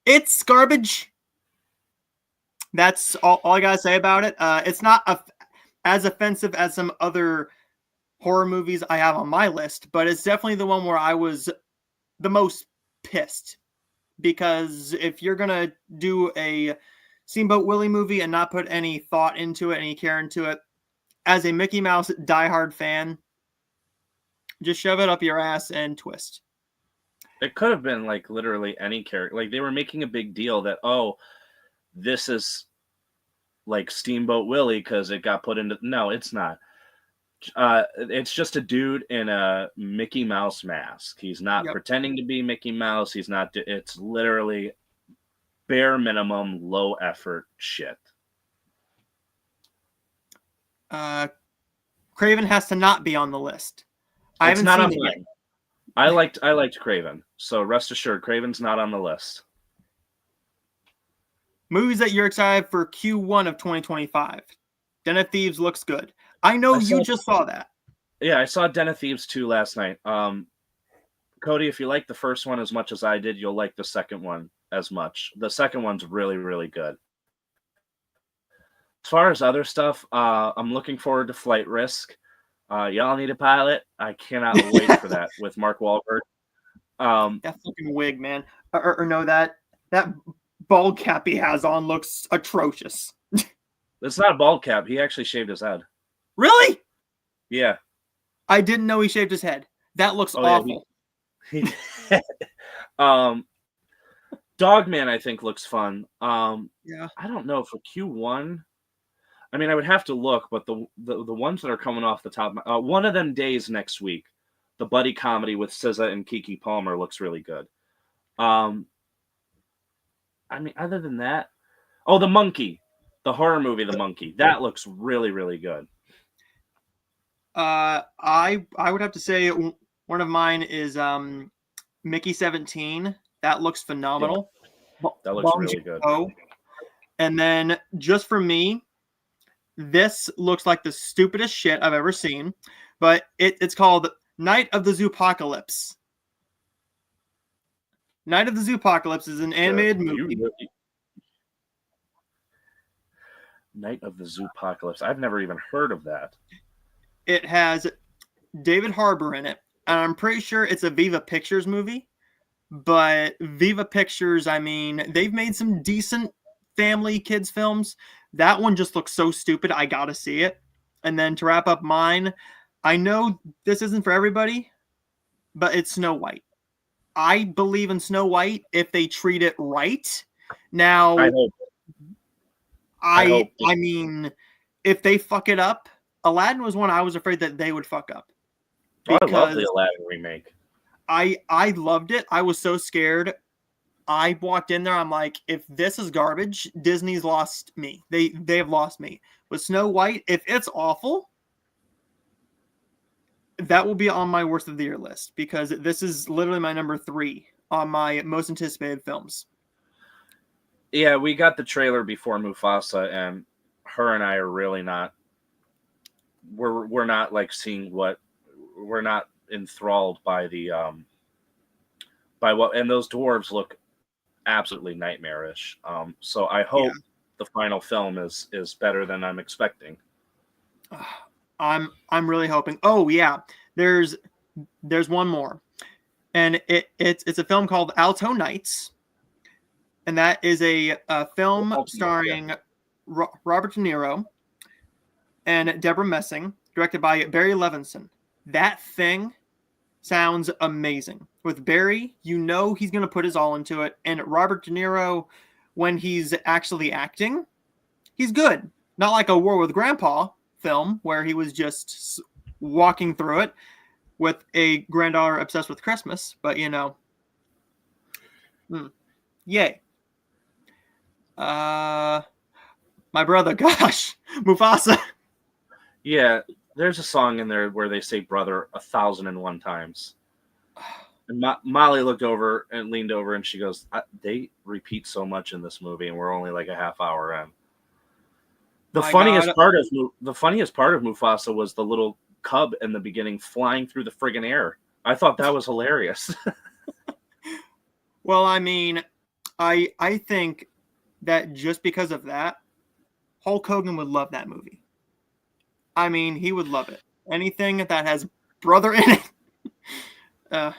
It's garbage. That's all I gotta say about it. It's not as offensive as some other horror movies I have on my list, but it's definitely the one where I was the most pissed because if you're gonna do a Steamboat Willie movie and not put any thought into it, any care into it, as a Mickey Mouse diehard fan, just shove it up your ass and twist. It could have been like literally any character. Like they were making a big deal that, oh, this is like Steamboat Willie because it got put into. No, it's not. It's just a dude in a Mickey Mouse mask. He's not pretending to be Mickey Mouse. He's not. It's literally bare minimum, low effort shit. Craven has to not be on the list. I It's haven't not seen on it mine. yet. I liked Craven, so rest assured, Craven's not on the list. Movies that you're excited for Q1 of 2025. Den of Thieves looks good. I know you just saw that. Yeah, I saw Den of Thieves 2 last night. Cody, if you like the first one as much as I did, you'll like the second one as much. The second one's really, really good. As far as other stuff, I'm looking forward to Flight Risk. Y'all need a pilot. I cannot wait for that with Mark Wahlberg. That fucking wig, man. Or no, that bald cap he has on looks atrocious. It's not a bald cap. He actually shaved his head. Really? Yeah. I didn't know he shaved his head. That looks awful. Yeah, Dogman, I think, looks fun. Yeah. I don't know for Q1. I mean, I would have to look, but the ones that are coming off the top, One of Them Days next week, the buddy comedy with SZA and Keke Palmer looks really good. I mean, other than that, The Monkey, the horror movie, The Monkey, that looks really, really good. I would have to say one of mine is Mickey 17. That looks phenomenal. Yeah, that looks really good. And then just for me, this looks like the stupidest shit I've ever seen, but it's called Night of the Zoopocalypse. Night of the Zoopocalypse is an animated movie. Night of the Zoopocalypse. I've never even heard of that. It has David Harbour in it, and I'm pretty sure it's a Viva Pictures movie. But Viva Pictures, I mean, they've made some decent family kids films. That one just looks so stupid. I gotta see it. And then to wrap up mine, I know this isn't for everybody, but it's Snow White. I believe in Snow White if they treat it right. Now, I mean, if they fuck it up, Aladdin was one I was afraid that they would fuck up. I love the Aladdin remake. I loved it. I was so scared. I walked in there. I'm like, if this is garbage, Disney's lost me. They have lost me. With Snow White, if it's awful, that will be on my worst of the year list because this is literally my number 3 on my most anticipated films. Yeah, we got the trailer before Mufasa, and her and I are really not. We're not like seeing what we're not enthralled by the by what, and those dwarves look absolutely nightmarish. So I hope the final film is better than I'm expecting. I'm really hoping. Oh yeah, there's one more, and it's a film called Alto Nights, and that is a film starring Robert De Niro and Deborah Messing, directed by Barry Levinson. That thing sounds amazing. With Barry, you know he's going to put his all into it. And Robert De Niro, when he's actually acting, he's good. Not like a War with Grandpa film where he was just walking through it with a granddaughter obsessed with Christmas. But, you know, yay. My brother, gosh, Mufasa. Yeah, there's a song in there where they say brother 1,001 times. And Molly looked over and leaned over and she goes, they repeat so much in this movie and we're only like a half hour in. The funniest part of Mufasa was the little cub in the beginning flying through the friggin' air. I thought that was hilarious. Well, I mean, I think that just because of that, Hulk Hogan would love that movie. I mean, he would love it. Anything that has brother in it.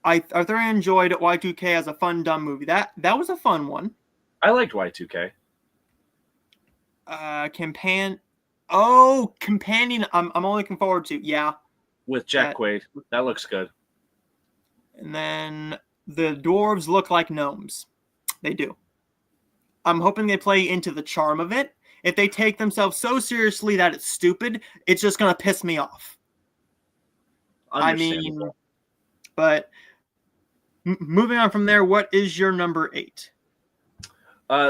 I thoroughly enjoyed Y2K as a fun, dumb movie. That was a fun one. I liked Y2K. Companion. I'm only looking forward to. Yeah. With Jack Quaid. That looks good. And then the dwarves look like gnomes. They do. I'm hoping they play into the charm of it. If they take themselves so seriously that it's stupid, it's just going to piss me off. I mean, but moving on from there, what is your number 8?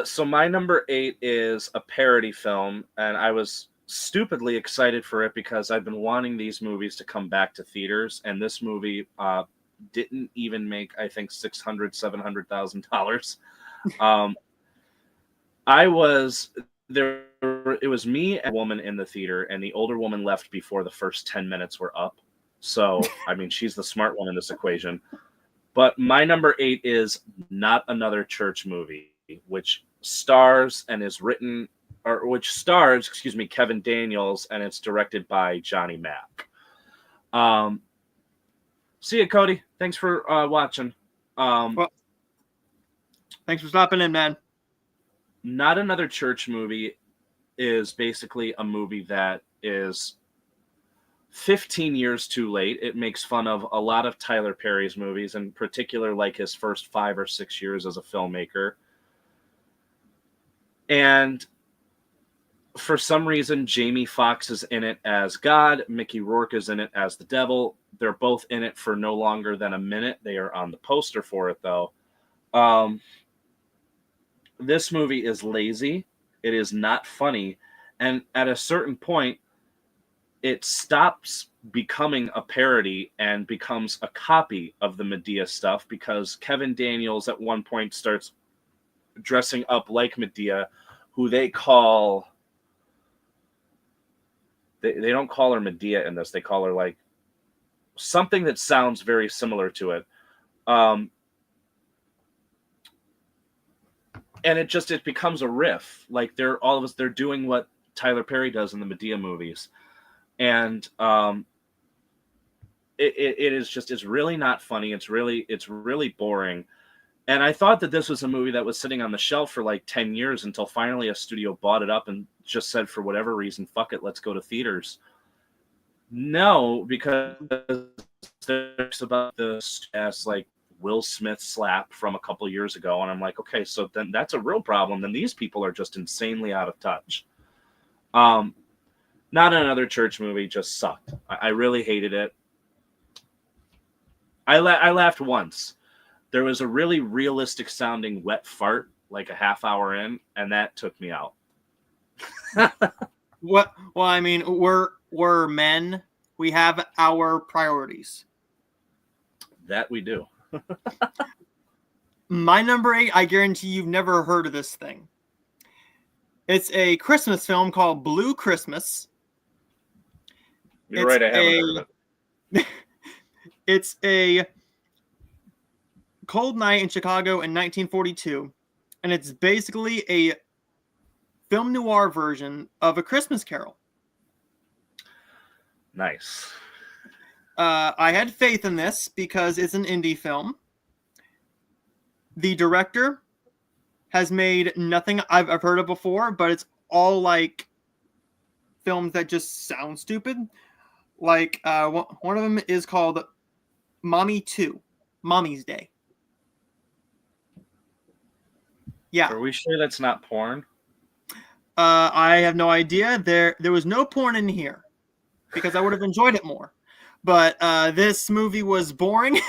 So my number 8 is a parody film, and I was stupidly excited for it because I've been wanting these movies to come back to theaters, and this movie didn't even make, I think, $600,000-$700,000. It was me and a woman in the theater, and the older woman left before the first 10 minutes were up. So, I mean, she's the smart one in this equation. But my number 8 is Not Another Church Movie, which stars Kevin Daniels, and it's directed by Johnny Mack. See ya, Cody. Thanks for watching. Well, thanks for stopping in, man. Not Another Church Movie is basically a movie that is 15 years too late. It makes fun of a lot of Tyler Perry's movies, in particular, like his first 5 or 6 years as a filmmaker. And for some reason, Jamie Foxx is in it as God. Mickey Rourke is in it as the devil. They're both in it for no longer than a minute. They are on the poster for it, though. This movie is lazy. It is not funny. And at a certain point, it stops becoming a parody and becomes a copy of the Medea stuff, because Kevin Daniels at one point starts dressing up like Medea, who they call... They don't call her Medea in this. They call her like something that sounds very similar to it. And it becomes a riff. Like they're doing what Tyler Perry does in the Medea movies. And it's really not funny. It's really boring. And I thought that this was a movie that was sitting on the shelf for like 10 years until finally a studio bought it up and just said, for whatever reason, fuck it, let's go to theaters. No, because there's about this as like Will Smith slap from a couple of years ago. And I'm like, okay, so then that's a real problem. Then these people are just insanely out of touch. Not Another Church Movie just sucked. I really hated it. I laughed once. There was a really realistic sounding wet fart like a half hour in, and that took me out. What? Well, I mean, we're men. We have our priorities. That we do. My number 8, I guarantee you've never heard of this thing. It's a Christmas film called Blue Christmas. You're right, I haven't heard of it. It's a cold night in Chicago in 1942, and it's basically a film noir version of A Christmas Carol. Nice. I had faith in this because it's an indie film. The director has made nothing I've heard of before, but it's all like films that just sound stupid. Like one of them is called Mommy 2, Mommy's Day. Yeah. Are we sure that's not porn? I have no idea. There was no porn in here because I would have enjoyed it more. But this movie was boring.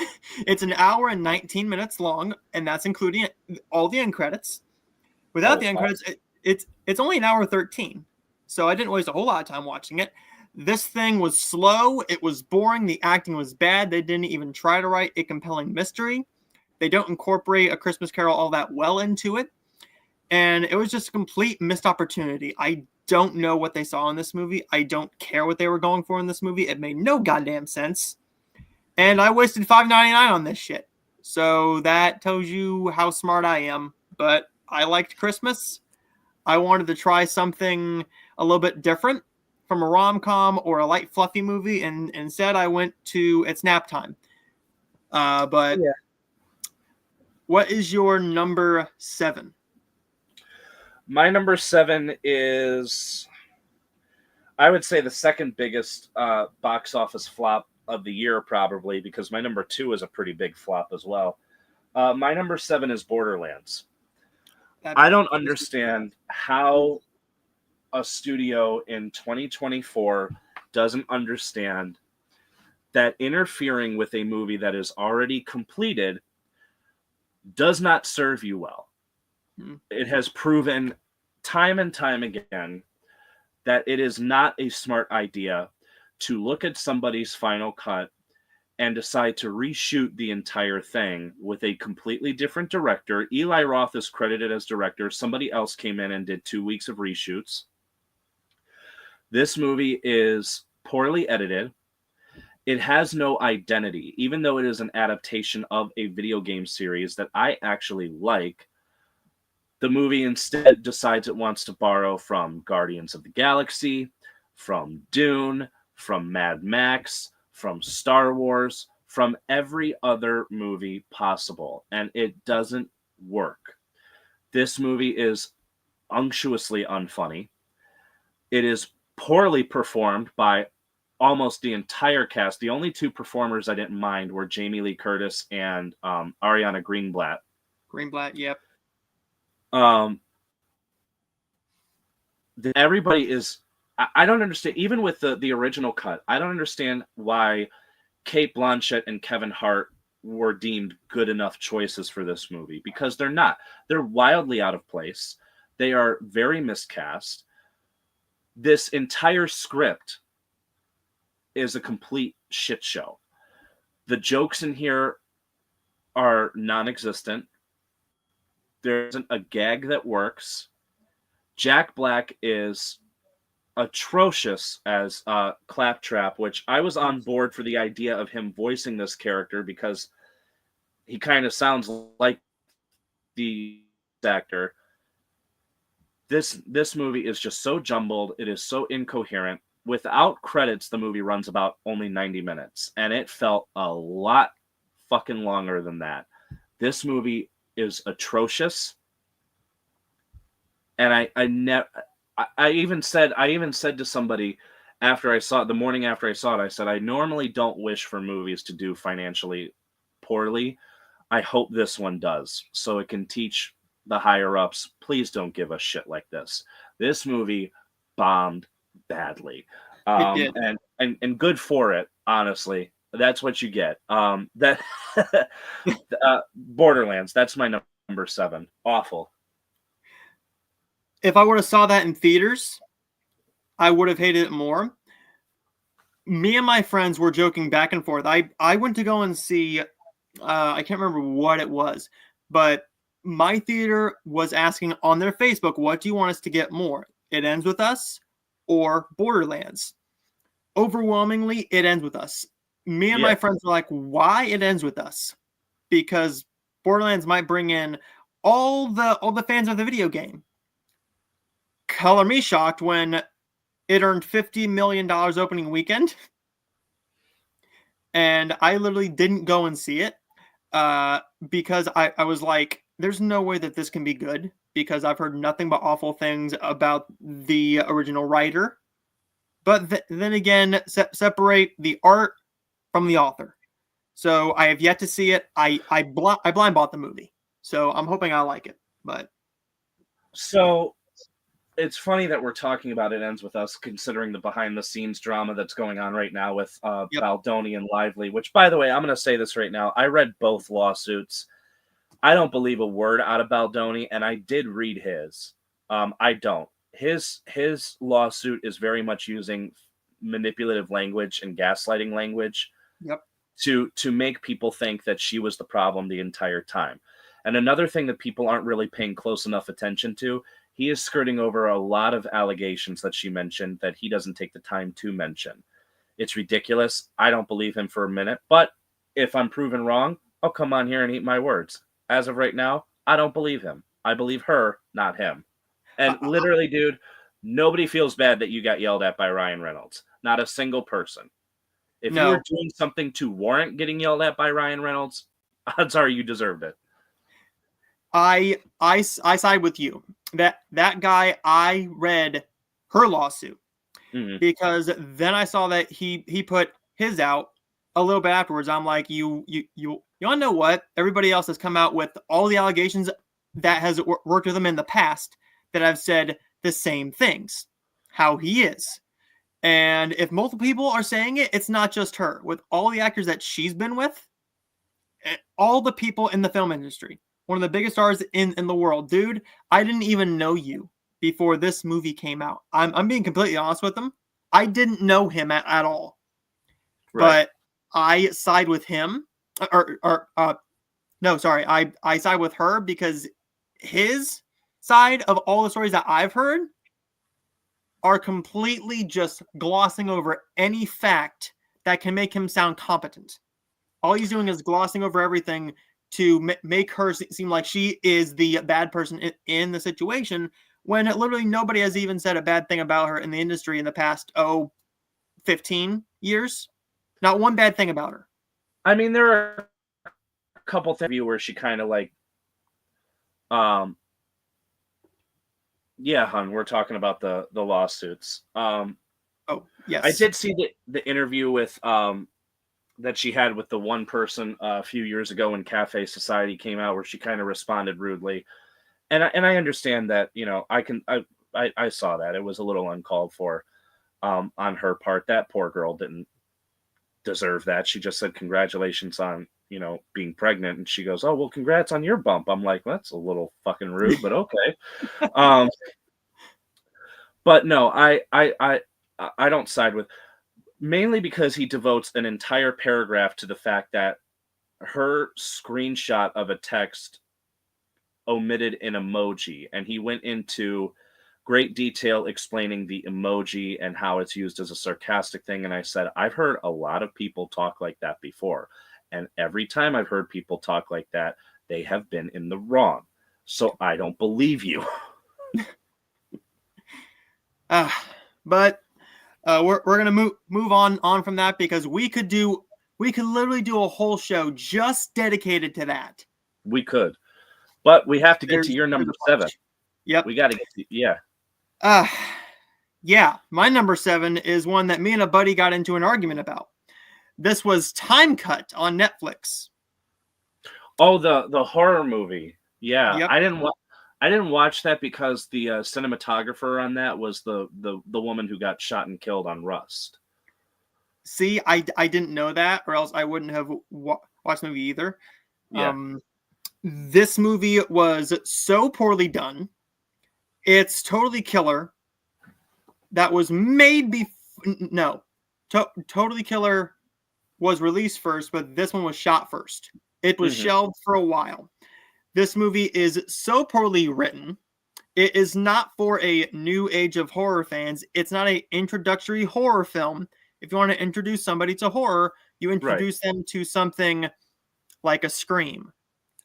It's an hour and 19 minutes long, and that's including all the end credits. Without the end credits, it's only an hour 13. So I didn't waste a whole lot of time watching it. This thing was slow. It was boring. The acting was bad. They didn't even try to write a compelling mystery. They don't incorporate A Christmas Carol all that well into it. And it was just a complete missed opportunity. I don't know what they saw in this movie. I don't care what they were going for in this movie. It made no goddamn sense. And I wasted $5.99 on this shit. So that tells you how smart I am. But I liked Christmas. I wanted to try something a little bit different from a rom-com or a light, fluffy movie. And instead I went to It's Nap Time. But Yeah. what is your number 7? My number 7 is, I would say, the second biggest box office flop of the year, probably, because my number 2 is a pretty big flop as well. My number 7 is Borderlands. I don't understand how a studio in 2024 doesn't understand that interfering with a movie that is already completed does not serve you well. It has proven time and time again that it is not a smart idea to look at somebody's final cut and decide to reshoot the entire thing with a completely different director. Eli Roth is credited as director. Somebody else came in and did 2 weeks of reshoots. This movie is poorly edited. It has no identity, even though it is an adaptation of a video game series that I actually like. The movie instead decides it wants to borrow from Guardians of the Galaxy, from Dune, from Mad Max, from Star Wars, from every other movie possible, and it doesn't work. This movie is unctuously unfunny. It is poorly performed by almost the entire cast. The only 2 performers I didn't mind were Jamie Lee Curtis and Ariana Greenblatt. Yep. Everybody is. I don't understand. Even with the original cut, I don't understand why Cate Blanchett and Kevin Hart were deemed good enough choices for this movie, because they're not. They're wildly out of place. They are very miscast. This entire script is a complete shit show. The jokes in here are non-existent. There isn't a gag that works. Jack Black is atrocious as Claptrap, which I was on board for the idea of him voicing this character because he kind of sounds like the actor. This movie is just so jumbled. It is so incoherent. Without credits, the movie runs about only 90 minutes, and it felt a lot fucking longer than that. This movie is atrocious, and I even said to somebody after I saw it, the morning after I saw it, I said, I normally don't wish for movies to do financially poorly. I hope this one does, so it can teach the higher ups, please don't give us shit like this. This movie bombed badly. It did. And good for it, honestly. That's what you get. Borderlands, that's my number 7. Awful. If I would have saw that in theaters, I would have hated it more. Me and my friends were joking back and forth. I went to go and see, I can't remember what it was, but my theater was asking on their Facebook, what do you want us to get more? It Ends With Us or Borderlands? Overwhelmingly, It Ends With Us. Me and my friends were like, why It Ends With Us? Because Borderlands might bring in all the fans of the video game. Color me shocked when it earned $50 million opening weekend. And I literally didn't go and see it because I was like, there's no way that this can be good, because I've heard nothing but awful things about the original writer. But then again, separate the art from the author. So I have yet to see it. I blind bought the movie, so I'm hoping I like it. But so it's funny that we're talking about It Ends With Us, considering the behind-the-scenes drama that's going on right now with Baldoni and Lively, which, by the way, I'm going to say this right now. I read both lawsuits. I don't believe a word out of Baldoni, and I did read his. I don't. His lawsuit is very much using manipulative language and gaslighting language to make people think that she was the problem the entire time. And another thing that people aren't really paying close enough attention to, he is skirting over a lot of allegations that she mentioned that he doesn't take the time to mention. It's ridiculous. I don't believe him for a minute, but if I'm proven wrong, I'll come on here and eat my words. As of right now, I don't believe him. I believe her, not him. And literally, dude, nobody feels bad that you got yelled at by Ryan Reynolds. Not a single person. If you No. were doing something to warrant getting yelled at by Ryan Reynolds, odds are you deserved it. I side with you. That guy, I read her lawsuit Mhm. because then I saw that he put his out a little bit afterwards. I'm like, you want to know what? Everybody else has come out with all the allegations that has worked with him in the past that have said the same things, how he is. And if multiple people are saying it, it's not just her. With all the actors that she's been with, all the people in the film industry, one of the biggest stars in the world, dude, I didn't even know you before this movie came out. I'm being completely honest with him. I didn't know him at all. Right. But I side with him. No, sorry. I side with her because his side of all the stories that I've heard are completely just glossing over any fact that can make him sound competent. All he's doing is glossing over everything to make her seem like she is the bad person in the situation, when literally nobody has even said a bad thing about her in the industry in the past, 15 years. Not one bad thing about her. I mean, there are a couple things where she kind of like, yeah, hon, we're talking about the lawsuits. Oh, yes. I did see the interview with that she had with the one person a few years ago when Cafe Society came out, where she kind of responded rudely, and I understand that, you know, I saw that it was a little uncalled for on her part. That poor girl didn't deserve that. She just said congratulations on, you know, being pregnant, and she goes, oh well, congrats on your bump. I'm like, that's a little fucking rude, but okay. But no, I don't side with, mainly because he devotes an entire paragraph to the fact that her screenshot of a text omitted an emoji, and he went into great detail explaining the emoji and how it's used as a sarcastic thing. And I said, I've heard a lot of people talk like that before, and every time I've heard people talk like that, they have been in the wrong. So I don't believe you. But we're gonna move on from that, because we could literally do a whole show just dedicated to that. We could, but we have to get There's to your number a bunch. 7. Yep. We got to get to, yeah. Yeah. My number 7 is one that me and a buddy got into an argument about. This was Time Cut on Netflix. Oh, the horror movie. Yeah, Yep. I didn't watch that because the cinematographer on that was the woman who got shot and killed on Rust. See, I didn't know that, or else I wouldn't have watched the movie either. Yeah. This movie was so poorly done. It's totally killer. That was made Totally Killer was released first, but this one was shot first. It was shelved for a while. This movie is so poorly written. It is not for a new age of horror fans. It's not an introductory horror film. If you want to introduce somebody to horror, you introduce them to something like a Scream,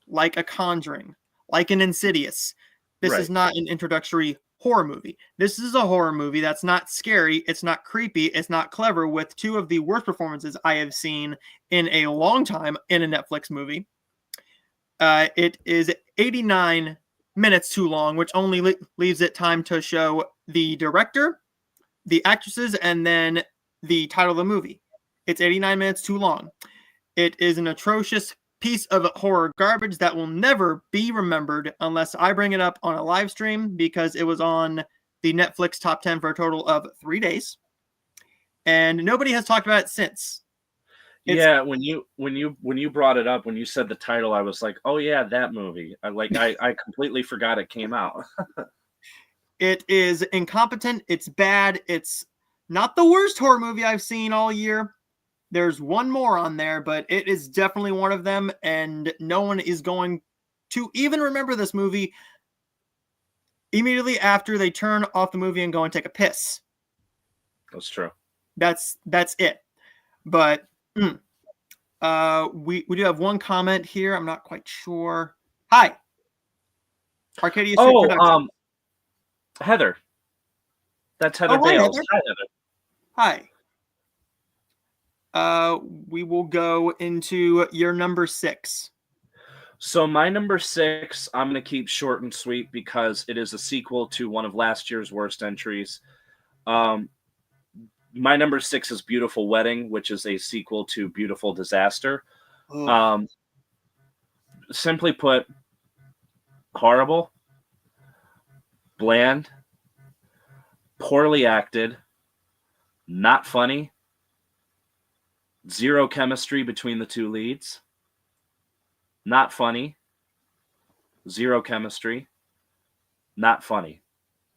like a Conjuring, like an Insidious. This is not an introductory horror movie. This is a horror movie that's not scary, it's not creepy, it's not clever, with two of the worst performances I have seen in a long time in a Netflix movie. It is 89 minutes too long, which only leaves it time to show the director, the actresses, and then the title of the movie. It's 89 minutes too long. It is an atrocious piece of horror garbage that will never be remembered unless I bring it up on a live stream, because it was on the Netflix top 10 for a total of 3 days. And nobody has talked about it since. Yeah, when you brought it up, when you said the title, I was like, oh yeah, that movie. I completely forgot it came out. It is incompetent. It's bad. It's not the worst horror movie I've seen all year. There's one more on there, but it is definitely one of them, and no one is going to even remember this movie immediately after they turn off the movie and go and take a piss. That's true. That's it. But we do have one comment here. I'm not quite sure. Hi. Arcadia Street Productions. Heather. That's Heather Hi, Bales. Heather. Hi, Heather. Hi. we will go into your number 6. So my number 6, I'm going to keep short and sweet because it is a sequel to one of last year's worst entries. My number 6 is Beautiful Wedding, which is a sequel to Beautiful Disaster. Simply put, horrible, bland, poorly acted, not funny, zero chemistry between the two leads, not funny, zero chemistry, not funny.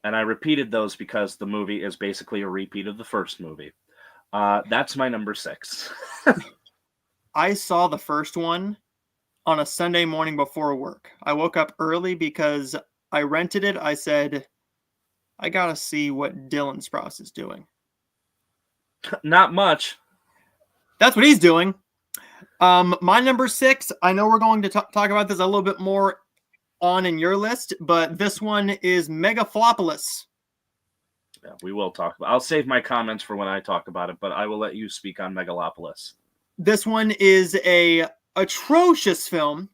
And I repeated those because the movie is basically a repeat of the first movie. That's my number 6. I saw the first one on a Sunday morning before work. I woke up early because I rented it. I said, I gotta see what Dylan Sprouse is doing. Not much. That's what he's doing. My number 6, I know we're going to talk about this a little bit more on in your list, but this one is Megaflopolis. Yeah, we will talk about. I'll save my comments for when I talk about it, but I will let you speak on Megalopolis. This one is a atrocious film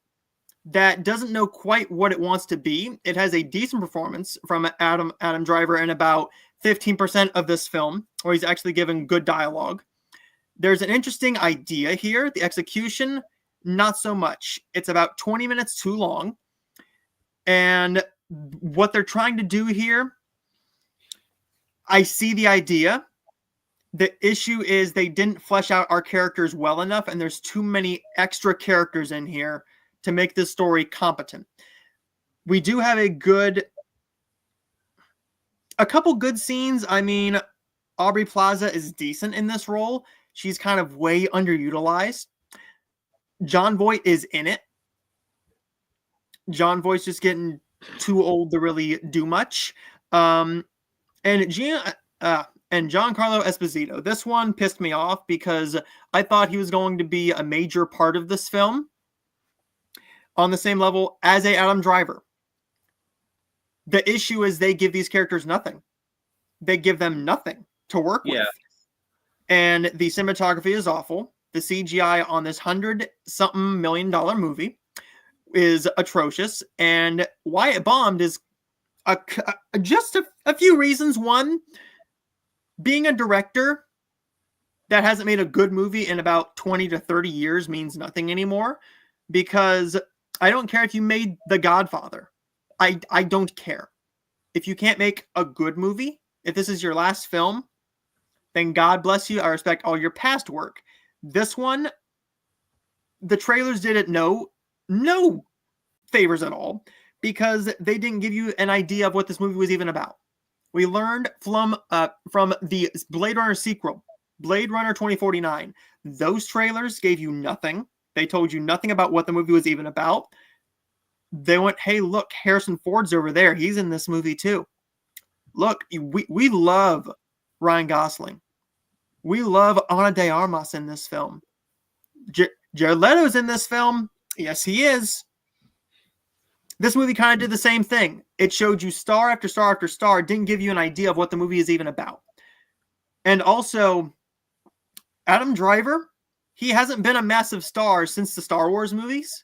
that doesn't know quite what it wants to be. It has a decent performance from Adam Driver in about 15% of this film, where he's actually given good dialogue. There's an interesting idea here. The execution, not so much. It's about 20 minutes too long. And what they're trying to do here, I see the idea. The issue is they didn't flesh out our characters well enough, and there's too many extra characters in here to make this story competent. We do have a couple good scenes. I mean, Aubrey Plaza is decent in this role. She's kind of way underutilized. Jon Voight is in it. Jon Voight's just getting too old to really do much. And Giancarlo Esposito. This one pissed me off because I thought he was going to be a major part of this film on the same level as Adam Driver. The issue is they give these characters nothing. They give them nothing to work with. And the cinematography is awful. The CGI on this $100-something million movie is atrocious. And why it bombed is just a few reasons. One, being a director that hasn't made a good movie in about 20 to 30 years means nothing anymore, because I don't care if you made The Godfather. I don't care. If you can't make a good movie, if this is your last film, then God bless you. I respect all your past work. This one, the trailers did it no favors at all, because they didn't give you an idea of what this movie was even about. We learned from the Blade Runner sequel, Blade Runner 2049. Those trailers gave you nothing. They told you nothing about what the movie was even about. They went, hey, look, Harrison Ford's over there. He's in this movie too. Look, we love Ryan Gosling. We love Ana de Armas in this film. Jared Leto's in this film. Yes, he is. This movie kind of did the same thing. It showed you star after star after star, didn't give you an idea of what the movie is even about. And also, Adam Driver, he hasn't been a massive star since the Star Wars movies.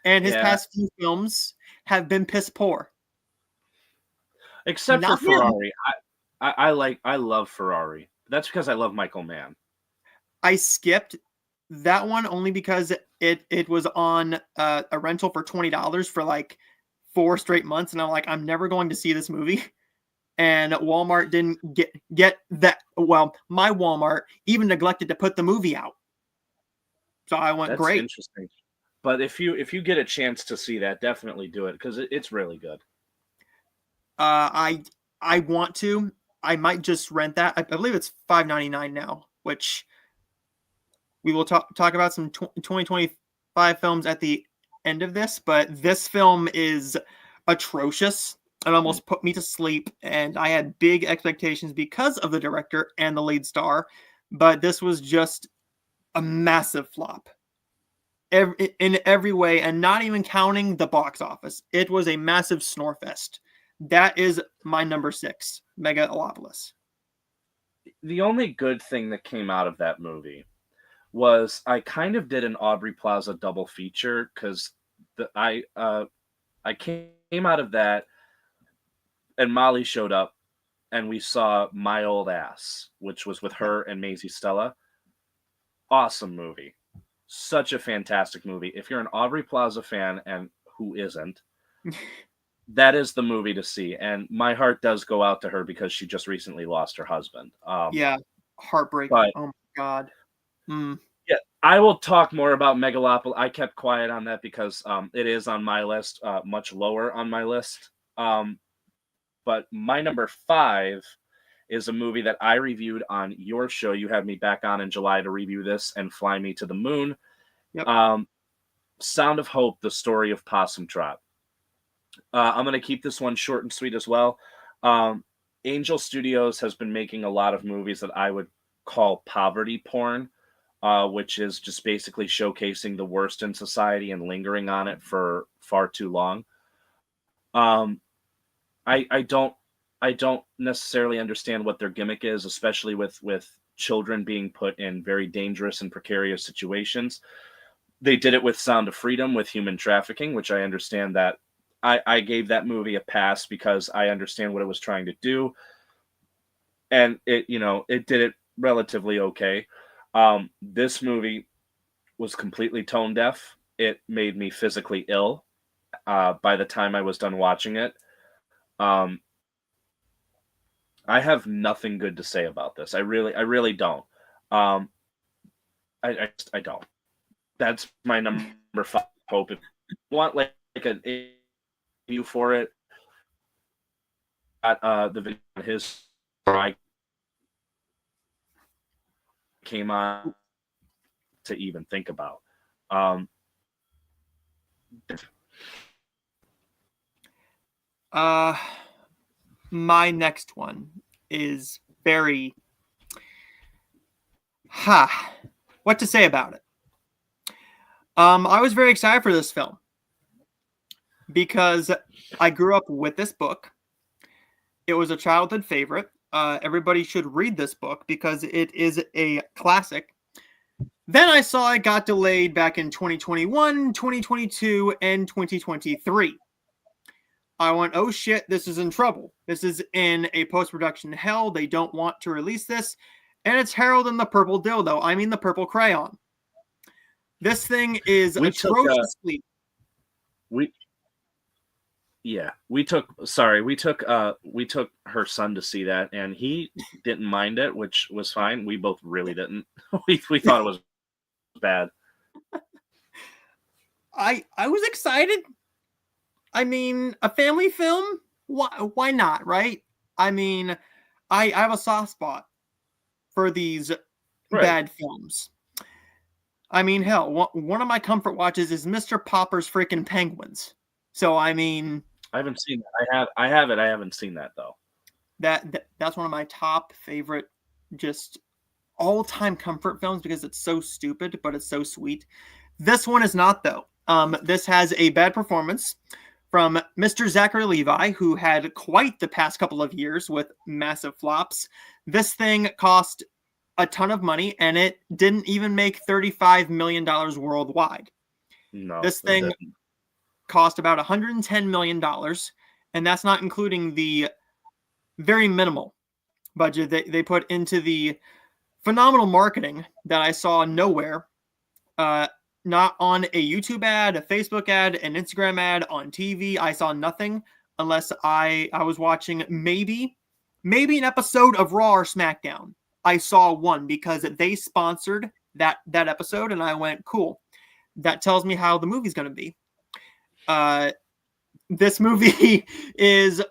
And his past few films have been piss poor. Except for Ferrari. I love Ferrari. That's because I love Michael Mann. I skipped that one only because it was on a rental for $20 for like 4 straight months, and I'm like, I'm never going to see this movie. And Walmart didn't get that. Well, my Walmart even neglected to put the movie out. So I went, great. Interesting. But if you get a chance to see that, definitely do it, because it's really good. I want to. I might just rent that. I believe it's $5.99 now, which we will talk about some 2025 films at the end of this. But this film is atrocious. It almost put me to sleep, and I had big expectations because of the director and the lead star. But this was just a massive flop. In every way, and not even counting the box office. It was a massive snorefest. That is my number 6, Megalopolis. The only good thing that came out of that movie was I kind of did an Aubrey Plaza double feature because I came out of that and Molly showed up and we saw My Old Ass, which was with her and Maisie Stella. Awesome movie. Such a fantastic movie. If you're an Aubrey Plaza fan, and who isn't, that is the movie to see. And my heart does go out to her because she just recently lost her husband. Yeah, heartbreaking. But, oh my God. Yeah, I will talk more about Megalopolis. I kept quiet on that because it is on my list, much lower on my list. But my number 5 is a movie that I reviewed on your show. You had me back on in July to review this and Fly Me to the Moon. Yep. Sound of Hope, the story of Possum Trot. I'm going to keep this one short and sweet as well. Angel Studios has been making a lot of movies that I would call poverty porn, which is just basically showcasing the worst in society and lingering on it for far too long. I don't necessarily understand what their gimmick is, especially with children being put in very dangerous and precarious situations. They did it with Sound of Freedom with human trafficking, which I understand that I gave that movie a pass because I understand what it was trying to do. And it did it relatively okay. This movie was completely tone deaf. It made me physically ill by the time I was done watching it. I have nothing good to say about this. I really don't. I don't. That's my number 5. Hope if you want like a review for it, the video on his I came on to even think about. My next one is very what to say about it. I was very excited for this film because I grew up with this book. It was a childhood favorite. Everybody should read this book because it is a classic. Then I saw it got delayed back in 2021, 2022, and 2023. I went, oh shit, this is in trouble. This is in a post-production hell. They don't want to release this. And it's Harold and the Purple Dildo. I mean the Purple Crayon. This thing is atrociously... We took her son to see that, and he didn't mind it, which was fine. We both really didn't. we thought it was bad. I was excited. I mean, a family film? Why not, right? I mean, I have a soft spot for these bad films. I mean, hell, one of my comfort watches is Mr. Popper's freaking Penguins. So, I mean... I haven't seen that. I have it. I haven't seen that, though. That's one of my top favorite, just all-time comfort films because it's so stupid, but it's so sweet. This one is not, though. This has a bad performance from Mr. Zachary Levi, who had quite the past couple of years with massive flops. This thing cost a ton of money, and it didn't even make $35 million worldwide. No, this thing cost about $110 million, and that's not including the very minimal budget that they put into the phenomenal marketing that I saw nowhere. Not on a YouTube ad, a Facebook ad, an Instagram ad, on TV. I saw nothing unless I was watching maybe an episode of Raw or SmackDown. I saw one because they sponsored that episode, and I went, cool. That tells me how the movie's going to be. This movie is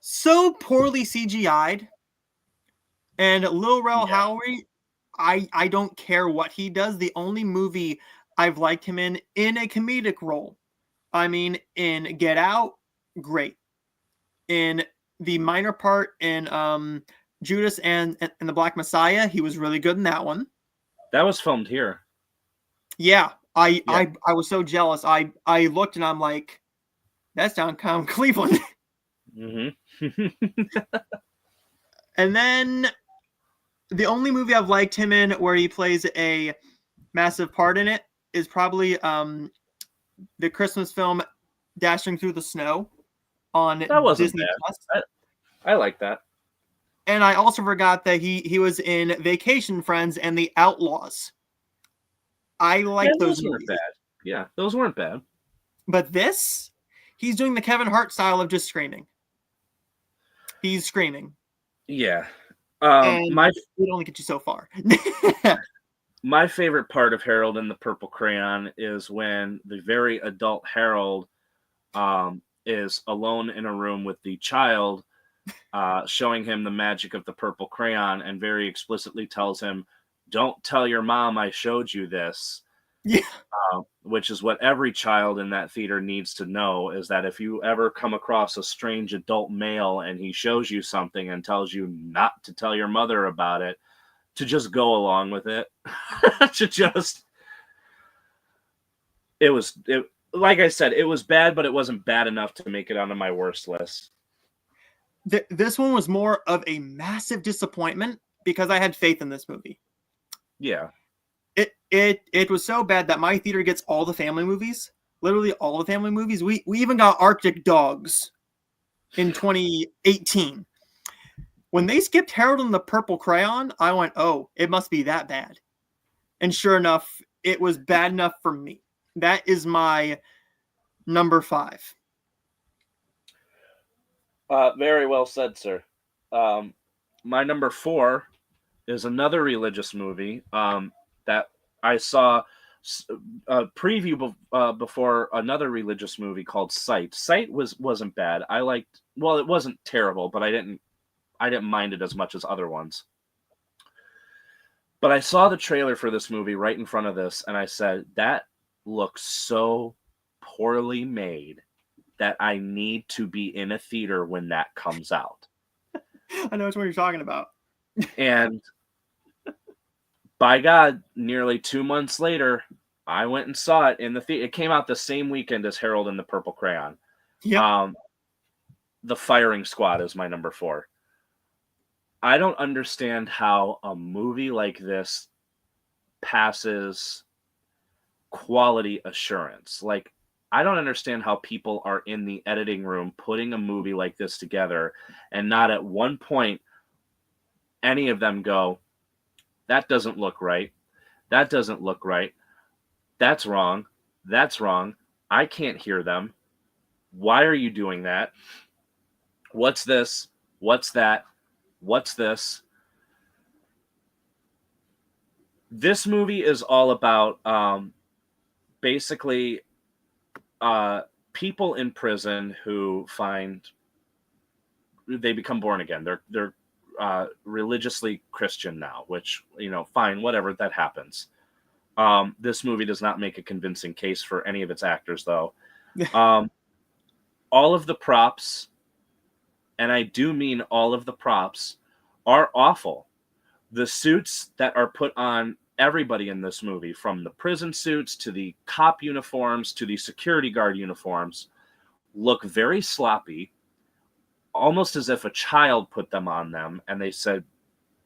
so poorly CGI'd, and Lil Rel Howery, I don't care what he does. The only movie I've liked him in a comedic role. I mean, in Get Out, great. In the minor part in Judas and the Black Messiah, he was really good in that one. That was filmed here. Yeah, I was so jealous. I looked and I'm like, that's downtown Cleveland. Mm-hmm. And then The only movie I've liked him in where he plays a massive part in it is probably the Christmas film Dashing Through the Snow on That wasn't Disney bad. Plus. I like that. And I also forgot that he was in Vacation Friends and The Outlaws. I Yeah, like those those weren't movies. bad. Yeah, those weren't bad. But this, he's doing the Kevin Hart style of just screaming. He's screaming. Yeah. And My it only gets you so far. my favorite part of Harold and the Purple Crayon is when the very adult Harold is alone in a room with the child, showing him the magic of the purple crayon, and very explicitly tells him, "Don't tell your mom I showed you this." Yeah. Which is what every child in that theater needs to know, is that if you ever come across a strange adult male and he shows you something and tells you not to tell your mother about it, to just go along with it. Like I said, it was bad, but it wasn't bad enough to make it onto my worst list. This one was more of a massive disappointment because I had faith in this movie. Yeah. It was so bad that my theater gets all the family movies, literally all the family movies. We even got Arctic Dogs in 2018. When they skipped Harold and the Purple Crayon, I went, oh, it must be that bad. And sure enough, it was bad enough for me. That is my number 5. Very well said, sir. My number 4 is another religious movie that I saw a preview before another religious movie called Sight. Sight wasn't bad. It wasn't terrible, but I didn't mind it as much as other ones. But I saw the trailer for this movie right in front of this, and I said, that looks so poorly made that I need to be in a theater when that comes out. I know which one you're talking about. And by God, nearly 2 months later, I went and saw it in the theater. It came out the same weekend as Harold and the Purple Crayon. Yep. The Firing Squad is my number 4. I don't understand how a movie like this passes quality assurance. Like, I don't understand how people are in the editing room putting a movie like this together and not at one point any of them go, that doesn't look right. That doesn't look right. That's wrong. That's wrong. I can't hear them. Why are you doing that? What's this? What's that? What's this? This movie is all about basically people in prison who they become born again. They're religiously Christian now, which, fine, whatever, that happens. This movie does not make a convincing case for any of its actors, though. All of the props, and I do mean all of the props, are awful. The suits that are put on everybody in this movie, from the prison suits to the cop uniforms to the security guard uniforms, look very sloppy, almost as if a child put them on them and they said,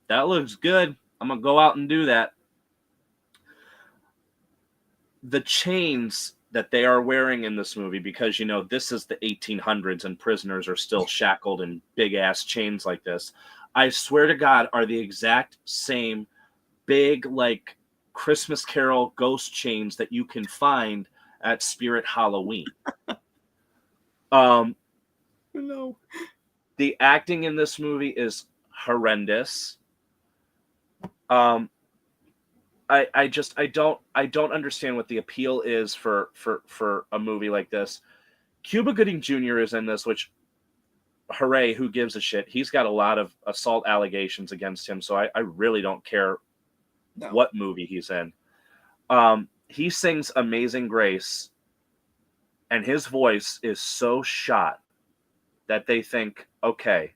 that looks good, I'm gonna go out and do that. The chains that they are wearing in this movie, because this is the 1800s and prisoners are still shackled in big ass chains like this, I swear to God, are the exact same big, like, Christmas Carol ghost chains that you can find at Spirit Halloween. No. The acting in this movie is horrendous. I don't understand what the appeal is for a movie like this. Cuba Gooding Jr. is in this, which, hooray, who gives a shit? He's got a lot of assault allegations against him, so I really don't care what movie he's in. He sings Amazing Grace, and his voice is so shot that they think, okay,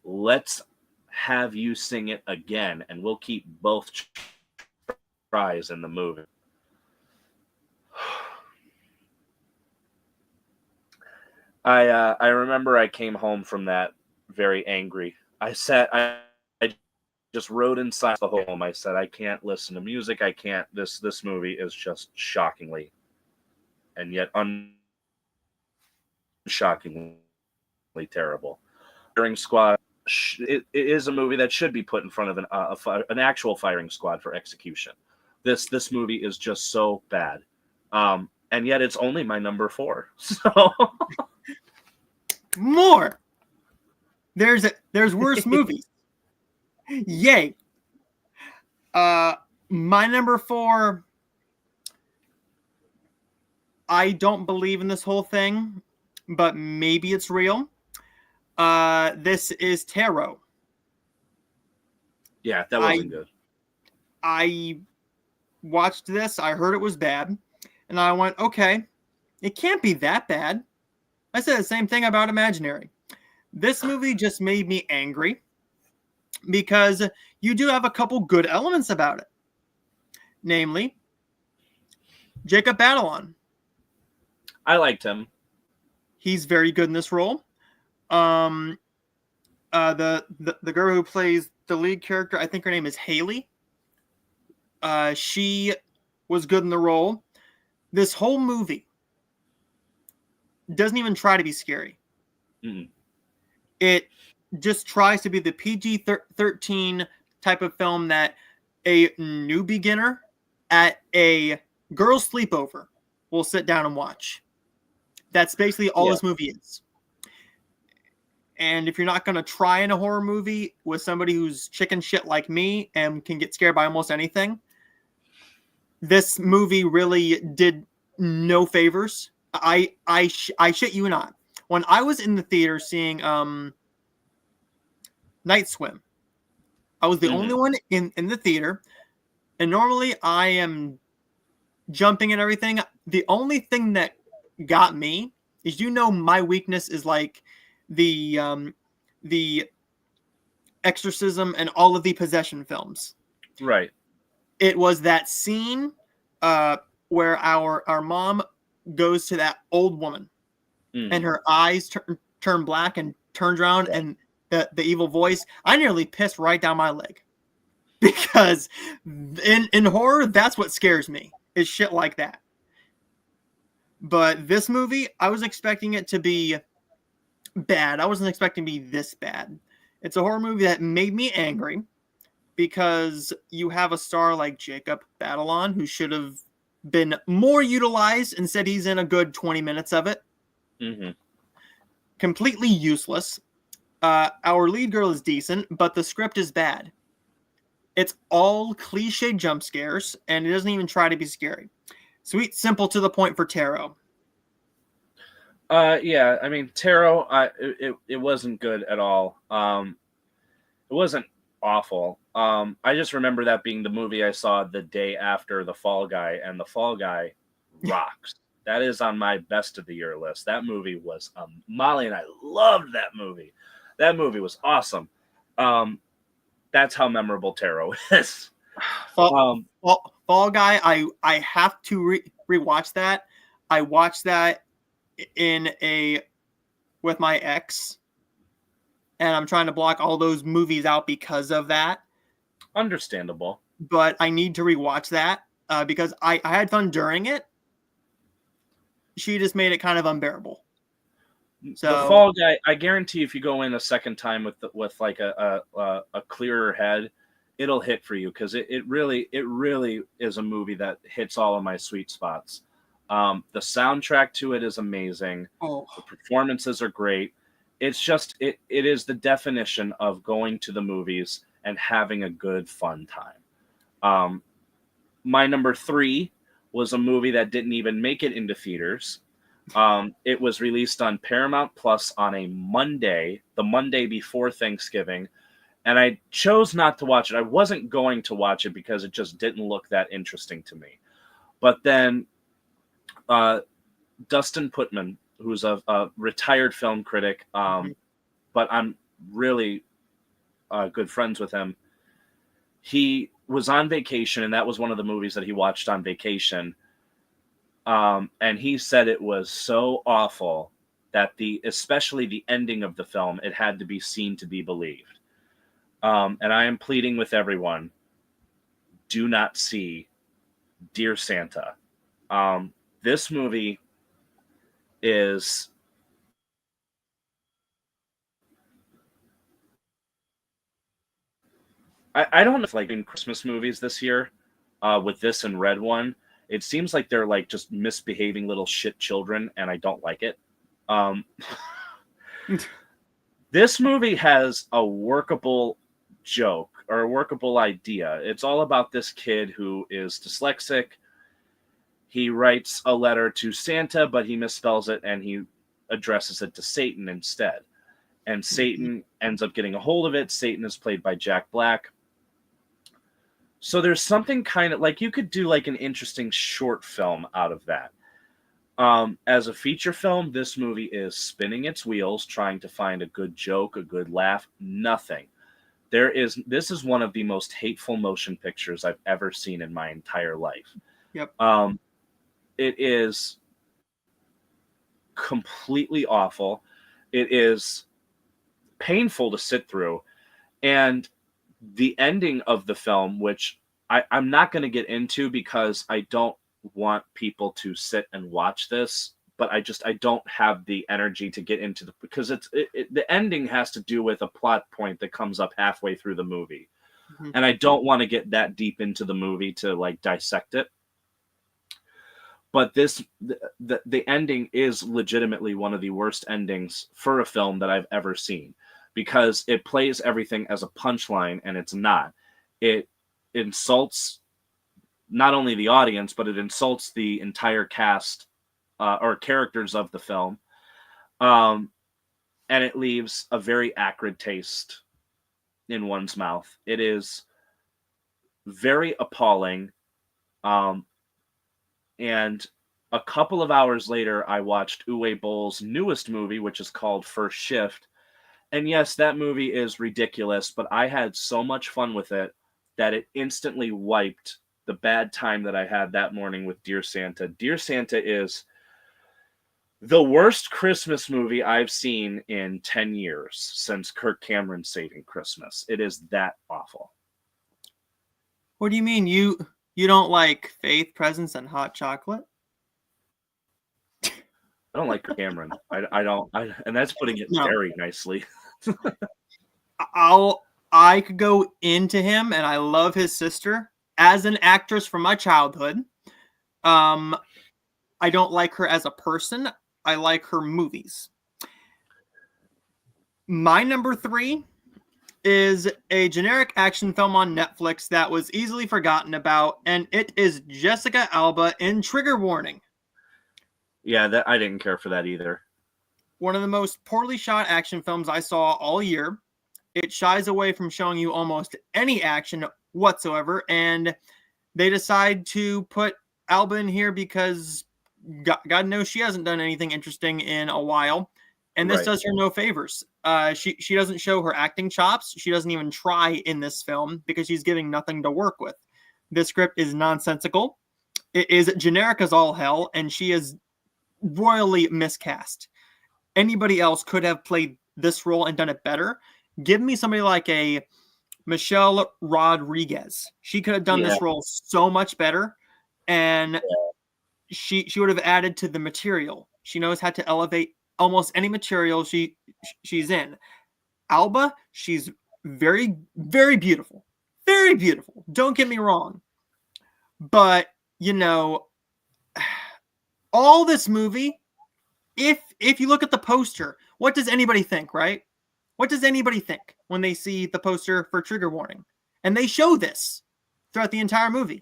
let's have you sing it again, and we'll keep both tries in the movie. I remember I came home from that very angry. I just rode inside the home. I said, I can't listen to music. I can't. This movie is just shockingly, and yet unshockingly terrible. Firing Squad. It is a movie that should be put in front of an actual firing squad for execution. This movie is just so bad, and yet it's only my number 4. So more. There's worse movies. Yay. My number 4. I don't believe in this whole thing, but maybe it's real. This is Tarot. Yeah, that wasn't good. I watched this. I heard it was bad, and I went, okay, it can't be that bad. I said the same thing about Imaginary. This movie just made me angry because you do have a couple good elements about it. Namely, Jacob Batalon. I liked him. He's very good in this role. The girl who plays the lead character, I think her name is Haley. She was good in the role. This whole movie doesn't even try to be scary. Mm-hmm. It just tries to be the PG-13 type of film that a new beginner at a girl's sleepover will sit down and watch. That's basically all this movie is. And if you're not going to try in a horror movie with somebody who's chicken shit like me and can get scared by almost anything, this movie really did no favors. I shit you not. When I was in the theater seeing Night Swim, I was the only one in the theater. And normally I am jumping and everything. The only thing that got me is, my weakness is like the exorcism and all of the possession films. Right. It was that scene where our mom goes to that old woman and her eyes turn black and turns around and the evil voice. I nearly pissed right down my leg, because in horror, that's what scares me, is shit like that. But this movie, I was expecting it to be bad. I wasn't expecting to be this bad. It's a horror movie that made me angry because you have a star like Jacob Batalon, who should have been more utilized. Instead, he's in a good 20 minutes of it. Mm-hmm. Completely useless. Our lead girl is decent, but the script is bad. It's all cliche jump scares, and it doesn't even try to be scary. Sweet, simple, to the point for Tarot. Yeah, I mean, Tarot, it wasn't good at all. It wasn't awful. I just remember that being the movie I saw the day after The Fall Guy, and The Fall Guy rocks. That is on my best of the year list. That movie was Molly and I loved that movie. That movie was awesome. That's how memorable Tarot is. Fall Guy, I have to rewatch that. I watched that with my ex, and I'm trying to block all those movies out because of that. Understandable. But I need to rewatch that because I had fun during it. She just made it kind of unbearable. So The Fall Guy, I guarantee if you go in a second time with like a clearer head, it'll hit for you, because it really is a movie that hits all of my sweet spots. The soundtrack to it is amazing. Oh. The performances are great. It's just it is the definition of going to the movies and having a good fun time. My number 3 was a movie that didn't even make it into theaters. It was released on Paramount Plus on a Monday, the Monday before Thanksgiving, and I chose not to watch it. I wasn't going to watch it because it just didn't look that interesting to me. But then Dustin Putman, who's a retired film critic, but I'm really good friends with him. He was on vacation, and that was one of the movies that he watched on vacation. And he said it was so awful that especially the ending of the film, it had to be seen to be believed. And I am pleading with everyone, do not see Dear Santa. This movie is I don't know if like in Christmas movies this year, with this and Red One, it seems like they're like just misbehaving little shit children, and I don't like it. Um, this movie has a workable joke or a workable idea. It's all about this kid who is dyslexic. He writes a letter to Santa, but he misspells it and he addresses it to Satan instead. And Satan ends up getting a hold of it. Satan is played by Jack Black. So there's something kind of like you could do like an interesting short film out of that. As a feature film, this movie is spinning its wheels, trying to find a good joke, a good laugh. Nothing. This is one of the most hateful motion pictures I've ever seen in my entire life. Yep. It is completely awful. It is painful to sit through. And the ending of the film, which I'm not going to get into because I don't want people to sit and watch this, but I don't have the energy to get into because the ending has to do with a plot point that comes up halfway through the movie. Mm-hmm. And I don't want to get that deep into the movie to like dissect it. But the ending is legitimately one of the worst endings for a film that I've ever seen, because it plays everything as a punchline, and it's not. It insults not only the audience, but it insults the entire cast or characters of the film. And it leaves a very acrid taste in one's mouth. It is very appalling. And a couple of hours later, I watched Uwe Boll's newest movie, which is called First Shift. And yes, that movie is ridiculous, but I had so much fun with it that it instantly wiped the bad time that I had that morning with Dear Santa. Dear Santa is the worst Christmas movie I've seen in 10 years since Kirk Cameron's Saving Christmas. It is that awful. What do you mean? You don't like Faith, Presents, and Hot Chocolate? I don't like Cameron. I don't, and that's putting it very nicely. I could go into him, and I love his sister as an actress from my childhood. I don't like her as a person. I like her movies. My number 3 is a generic action film on Netflix that was easily forgotten about, and it is Jessica Alba in Trigger Warning. Yeah, I didn't care for that either. One of the most poorly shot action films I saw all year. It shies away from showing you almost any action whatsoever, and they decide to put Alba in here because God knows she hasn't done anything interesting in a while, and this does her no favors. She doesn't show her acting chops. She doesn't even try in this film because she's giving nothing to work with. This script is nonsensical. It is generic as all hell, and she is royally miscast. Anybody else could have played this role and done it better. Give me somebody like a Michelle Rodriguez. She could have done this role so much better, and she would have added to the material. She knows how to elevate almost any material she's in. Alba, she's very, very beautiful. Very beautiful. Don't get me wrong. But, all this movie, if you look at the poster, what does anybody think, right? What does anybody think when they see the poster for Trigger Warning? And they show this throughout the entire movie.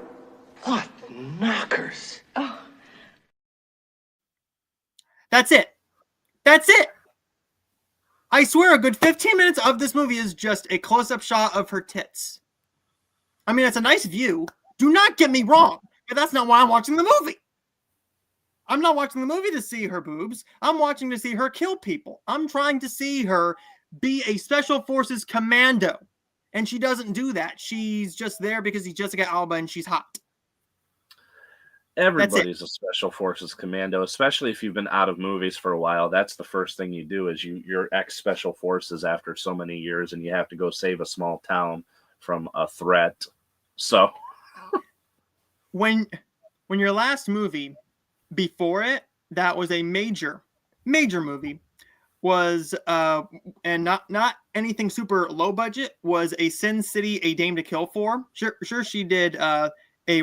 What knockers? Oh. That's it. That's it. I swear a good 15 minutes of this movie is just a close-up shot of her tits. I mean, it's a nice view. Do not get me wrong, but that's not why I'm watching the movie. I'm not watching the movie to see her boobs. I'm watching to see her kill people. I'm trying to see her be a Special Forces commando. And she doesn't do that. She's just there because she's Jessica Alba and she's hot. Everybody's a special forces commando, especially if you've been out of movies for a while. That's the first thing you do is you're ex special forces after so many years, and you have to go save a small town from a threat. So When your last movie before it, that was a major movie, was and not anything super low budget, was a Sin City, A Dame to Kill For. Sure she did a a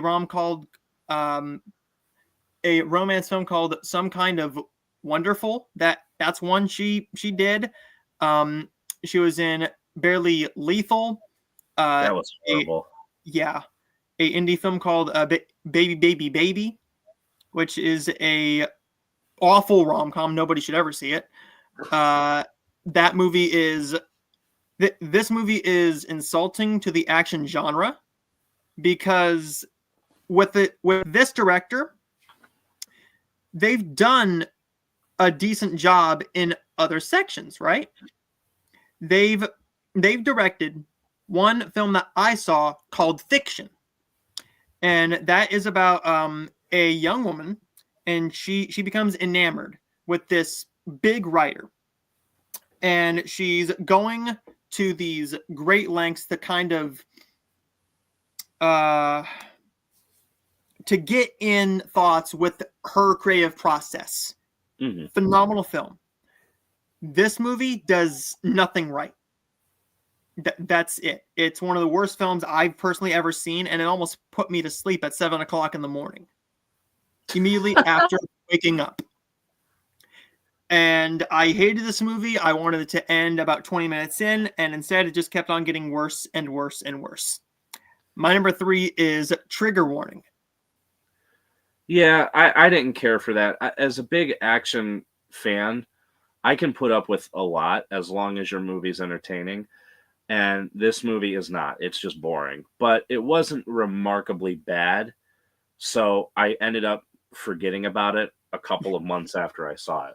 romance film called Some Kind of Wonderful. That's one she did. She was in Barely Lethal. that was horrible. A indie film called Baby Baby Baby, which is a awful rom-com. Nobody should ever see it. That movie is this movie is insulting to the action genre, because with this director, they've done a decent job in other sections, right? They've directed one film that I saw called Fiction, and that is about a young woman, and she becomes enamored with this big writer, and she's going to these great lengths to kind of to get in thoughts with her creative process. Mm-hmm. Phenomenal film. This movie does nothing right. That's it. It's one of the worst films I've personally ever seen, and it almost put me to sleep at 7 o'clock in the morning, immediately after waking up. And I hated this movie. I wanted it to end about 20 minutes in, and instead it just kept on getting worse and worse and worse. My number 3 is Trigger Warning. Yeah, I didn't care for that. As a big action fan, I can put up with a lot as long as your movie's entertaining. And this movie is not. It's just boring. But it wasn't remarkably bad. So I ended up forgetting about it a couple of months after I saw it.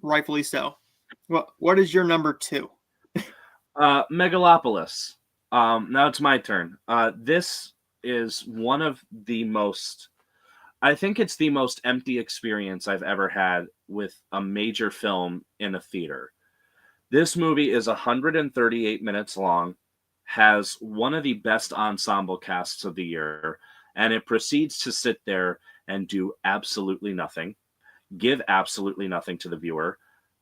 Rightfully so. What is your number 2? Megalopolis. Now it's my turn. This is one of the most, I think it's the most empty experience I've ever had with a major film in a theater. This movie is 138 minutes long, has one of the best ensemble casts of the year, and it proceeds to sit there and do absolutely nothing, give absolutely nothing to the viewer.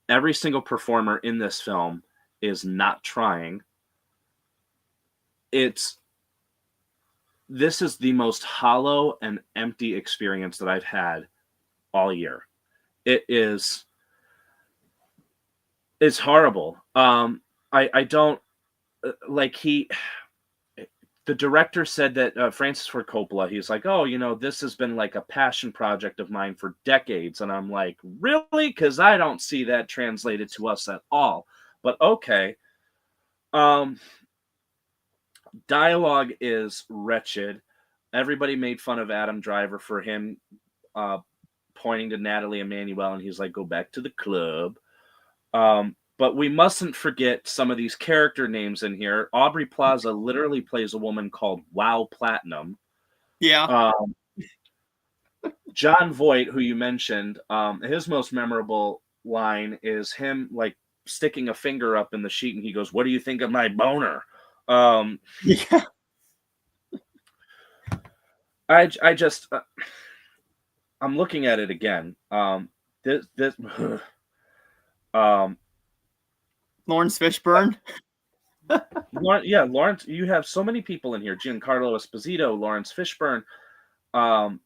Every single performer in this film is not trying. This is the most hollow and empty experience that I've had all year. It's horrible. I don't like the director said that Francis Ford Coppola, he's like, oh, this has been like a passion project of mine for decades. And I'm like, really? Because I don't see that translated to us at all. But okay. Dialogue is wretched. Everybody made fun of Adam Driver for him pointing to Natalie Emmanuel, and he's like, go back to the club. But we mustn't forget some of these character names in here. Aubrey Plaza literally plays a woman called Wow Platinum. Yeah. John Voight, who you mentioned, his most memorable line is him like sticking a finger up in the sheet, and he goes, "What do you think of my boner?" Yeah. I just I'm looking at it again. This Lawrence Fishburne. Lawrence. You have so many people in here: Giancarlo Esposito, Lawrence Fishburne, Shia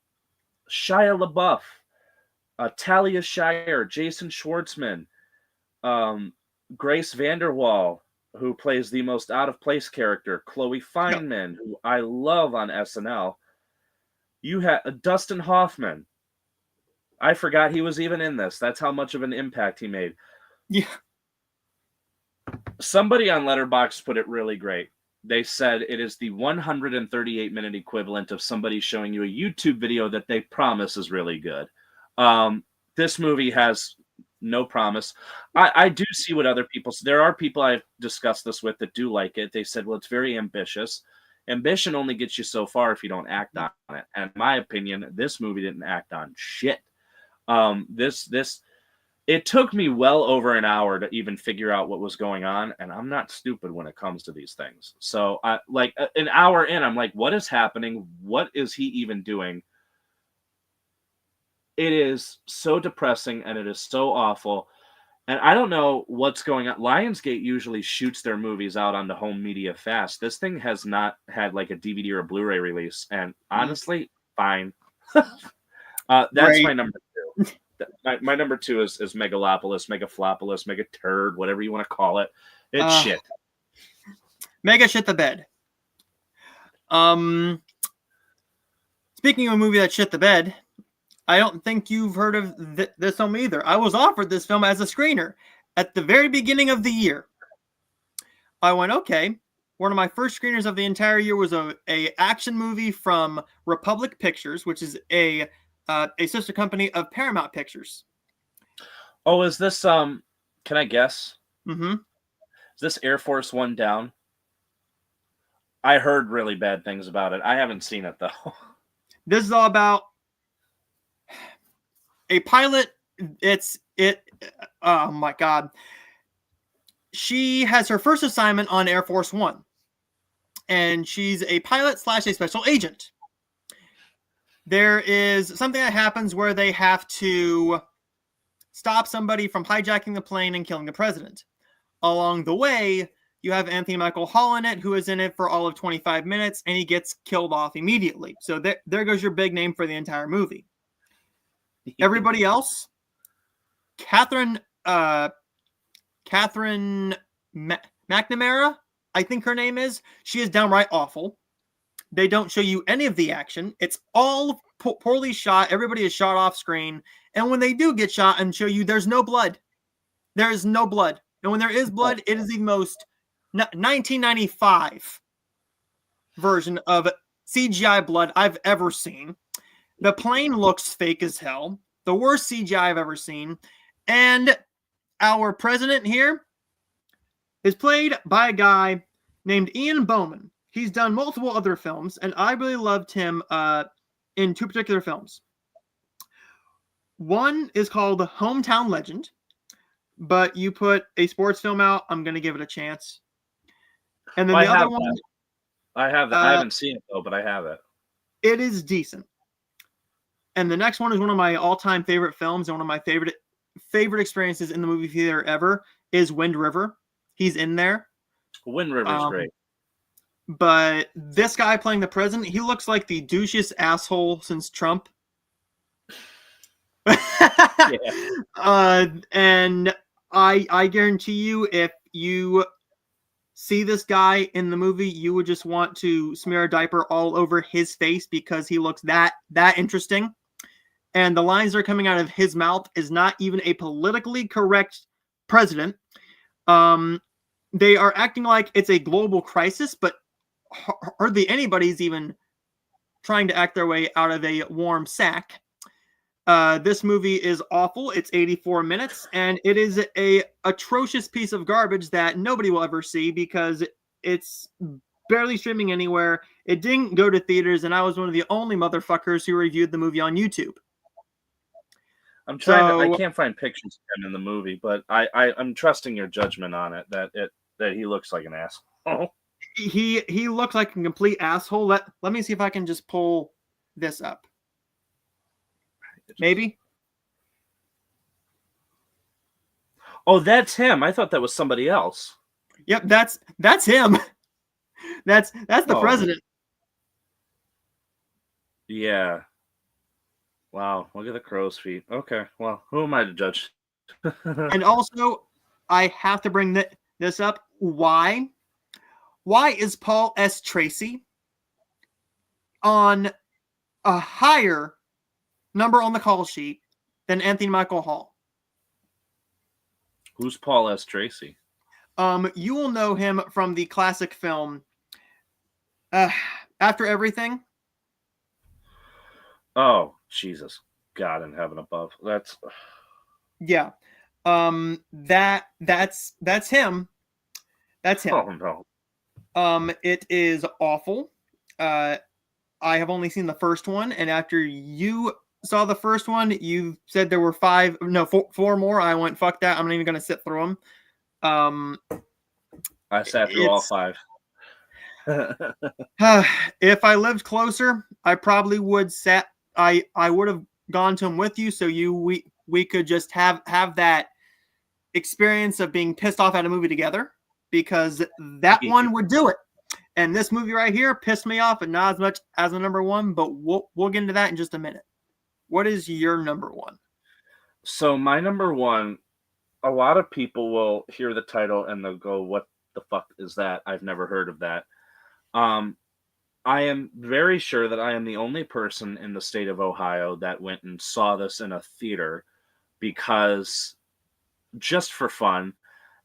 LaBeouf, Talia Shire, Jason Schwartzman, Grace Vanderwall, who plays the most out of place character, Chloe Fineman, who I love on SNL. You had Dustin Hoffman. I forgot he was even in this. That's how much of an impact he made. Yeah. Somebody on Letterboxd put it really great. They said it is the 138-minute equivalent of somebody showing you a YouTube video that they promise is really good. This movie has no promise. I do see what other people say. There are people I've discussed this with that do like it. They said, well, it's very ambitious. Ambition only gets you so far if you don't act on it. And in my opinion, this movie didn't act on shit. It took me well over an hour to even figure out what was going on, and I'm not stupid when it comes to these things. So, an hour in, I'm like, what is happening? What is he even doing? It is so depressing, and it is so awful. And I don't know what's going on. Lionsgate usually shoots their movies out on the home media fast. This thing has not had like a DVD or a Blu-ray release, and honestly, fine. That's Great. my number 2. My number 2 is Megalopolis, Megaflopolis, Megaturd, whatever you want to call it. It's shit. Mega shit the bed. Speaking of a movie that shit the bed, I don't think you've heard of this film either. I was offered this film as a screener at the very beginning of the year. I went, okay. One of my first screeners of the entire year was a action movie from Republic Pictures, which is a sister company of Paramount Pictures. Oh, is this can I guess? Mm-hmm. Is this Air Force One Down? I heard really bad things about it. I haven't seen it though. This is all about a pilot. Oh my God. She has her first assignment on Air Force One, and she's a pilot / a special agent. There is something that happens where they have to stop somebody from hijacking the plane and killing the president. Along the way, you have Anthony Michael Hall in it, who is in it for all of 25 minutes, and he gets killed off immediately. So there goes your big name for the entire movie. Everybody else, Catherine McNamara, I think her name is. She is downright awful. They don't show you any of the action. It's all poorly shot. Everybody is shot off screen. And when they do get shot and show you, there's no blood. There is no blood. And when there is blood, it is the most 1995 version of CGI blood I've ever seen. The plane looks fake as hell. The worst CGI I've ever seen. And our president here is played by a guy named Ian Bowman. He's done multiple other films, and I really loved him in 2 particular films. One is called Hometown Legend, but you put a sports film out, I'm going to give it a chance. And then the other one... I have that. I haven't seen it, though, but I have it. It is decent. And the next one is one of my all-time favorite films, and one of my favorite experiences in the movie theater ever is Wind River. He's in there. Wind River's great. But this guy playing the president, he looks like the douchiest asshole since Trump. And I guarantee you, if you see this guy in the movie, you would just want to smear a diaper all over his face because he looks that interesting. And the lines that are coming out of his mouth is not even a politically correct president. They are acting like it's a global crisis, but hardly anybody's even trying to act their way out of a warm sack. This movie is awful. It's 84 minutes, and it is a atrocious piece of garbage that nobody will ever see because it's barely streaming anywhere. It didn't go to theaters, and I was one of the only motherfuckers who reviewed the movie on YouTube. I'm trying I can't find pictures of him in the movie, but I'm trusting your judgment on it that he looks like an asshole. He looks like a complete asshole. Let me see if I can just pull this up. Maybe. Oh, that's him. I thought that was somebody else. Yep, that's him. That's the president. Yeah. Wow, look at the crow's feet. Okay, well, who am I to judge? And also, I have to bring this up. Why is Paul S. Tracy on a higher number on the call sheet than Anthony Michael Hall? Who's Paul S. Tracy? You will know him from the classic film After Everything. Oh, Jesus. God in heaven above. That's... Yeah. That's him. That's him. Oh, no. It is awful. I have only seen the first one, and after you saw the first one, you said there were four more. I went, fuck that. I'm not even going to sit through them. I sat through all 5. If I lived closer, I probably would I would have gone to them with you, so we could just have that experience of being pissed off at a movie together, because that one would do it. And this movie right here pissed me off, and not as much as a number one, but we'll get into that in just a minute. What is your number one? So my number one, a lot of people will hear the title and they'll go, "What the fuck is that? I've never heard of that." I am very sure that I am the only person in the state of Ohio that went and saw this in a theater, because just for fun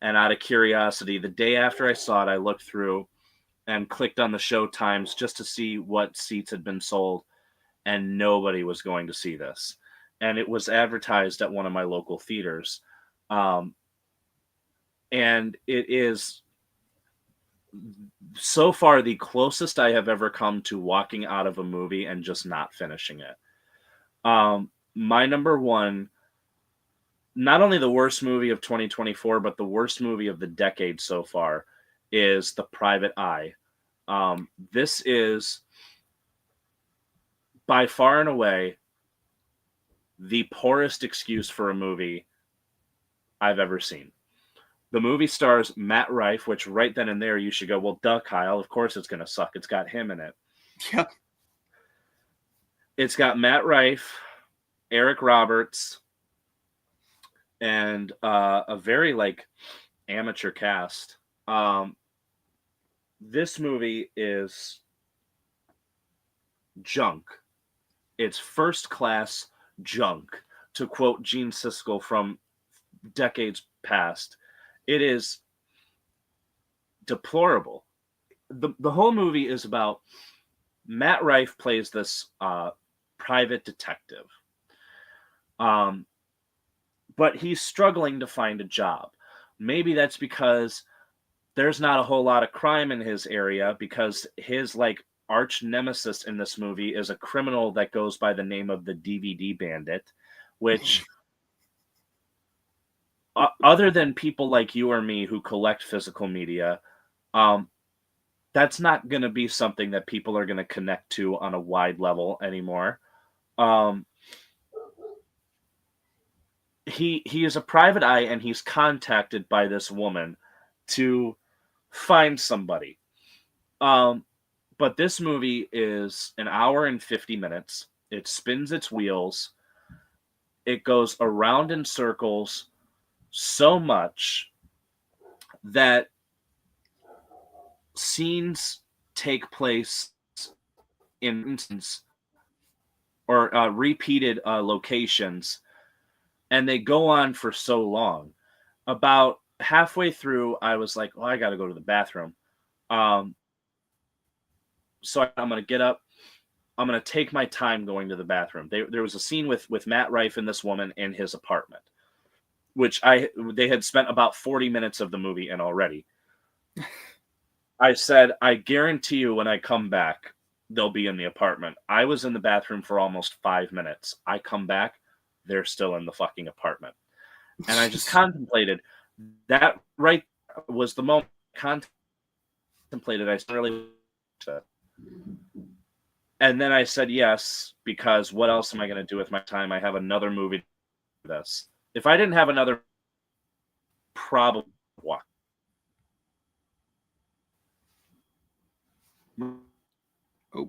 and out of curiosity, the day after I saw it, I looked through and clicked on the show times just to see what seats had been sold, and nobody was going to see this. And it was advertised at one of my local theaters. And it is so far the closest I have ever come to walking out of a movie and just not finishing it. My number one, not only the worst movie of 2024, but the worst movie of the decade so far, is The Private Eye. This is by far and away the poorest excuse for a movie I've ever seen. The movie stars Matt Rife, which right then and there you should go, well, duh, Kyle, of course it's going to suck. It's got him in it. Yep. It's got Matt Rife, Eric Roberts, and a very amateur cast. This movie is junk. It's first class junk, to quote Gene Siskel from decades past. It is deplorable. The whole movie is about Matt Rife plays this private detective. But he's struggling to find a job. Maybe that's because there's not a whole lot of crime in his area, because his arch nemesis in this movie is a criminal that goes by the name of the DVD Bandit, which other than people like you or me who collect physical media, that's not going to be something that people are going to connect to on a wide level anymore. He is a private eye, and he's contacted by this woman to find somebody. But this movie is an hour and 50 minutes. It spins its wheels. It goes around in circles so much that scenes take place in instance or repeated locations, and they go on for so long. About halfway through, I was like, "Oh, I got to go to the bathroom." So I'm going to get up. I'm going to take my time going to the bathroom. There was a scene with Matt Rife and this woman in his apartment, which they had spent about 40 minutes of the movie in already. I said, "I guarantee you when I come back, they'll be in the apartment." I was in the bathroom for almost 5 minutes. I come back, they're still in the fucking apartment. And I just contemplated. That right was the moment I contemplated. I really said. And then I said yes, because what else am I going to do with my time? I have another movie to do this. If I didn't have another, probably walk.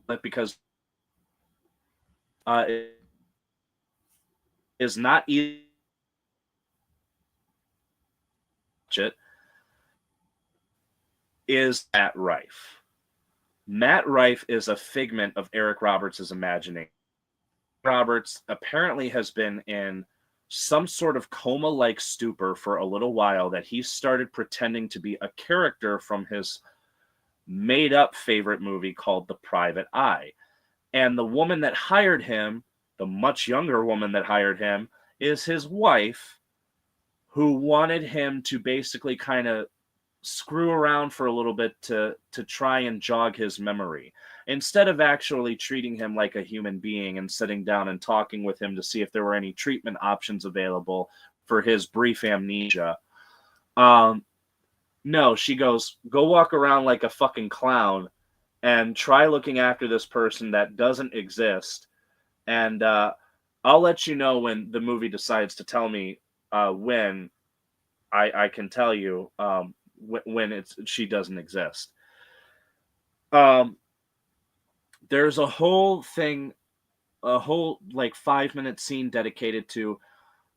But because it is not easy to watch it, is Matt Rife. Matt Rife is a figment of Eric Roberts' imagining. Roberts apparently has been in some sort of coma-like stupor for a little while, that he started pretending to be a character from his made-up favorite movie called The Private Eye. And the woman that hired him, the much younger woman that hired him, is his wife, who wanted him to basically kind of screw around for a little bit to try and jog his memory, instead of actually treating him like a human being and sitting down and talking with him to see if there were any treatment options available for his brief amnesia. No, she goes, go walk around like a fucking clown and try looking after this person that doesn't exist. And I'll let you know when the movie decides to tell me when I can tell you when she doesn't exist. There's a whole thing, a whole like 5-minute scene dedicated to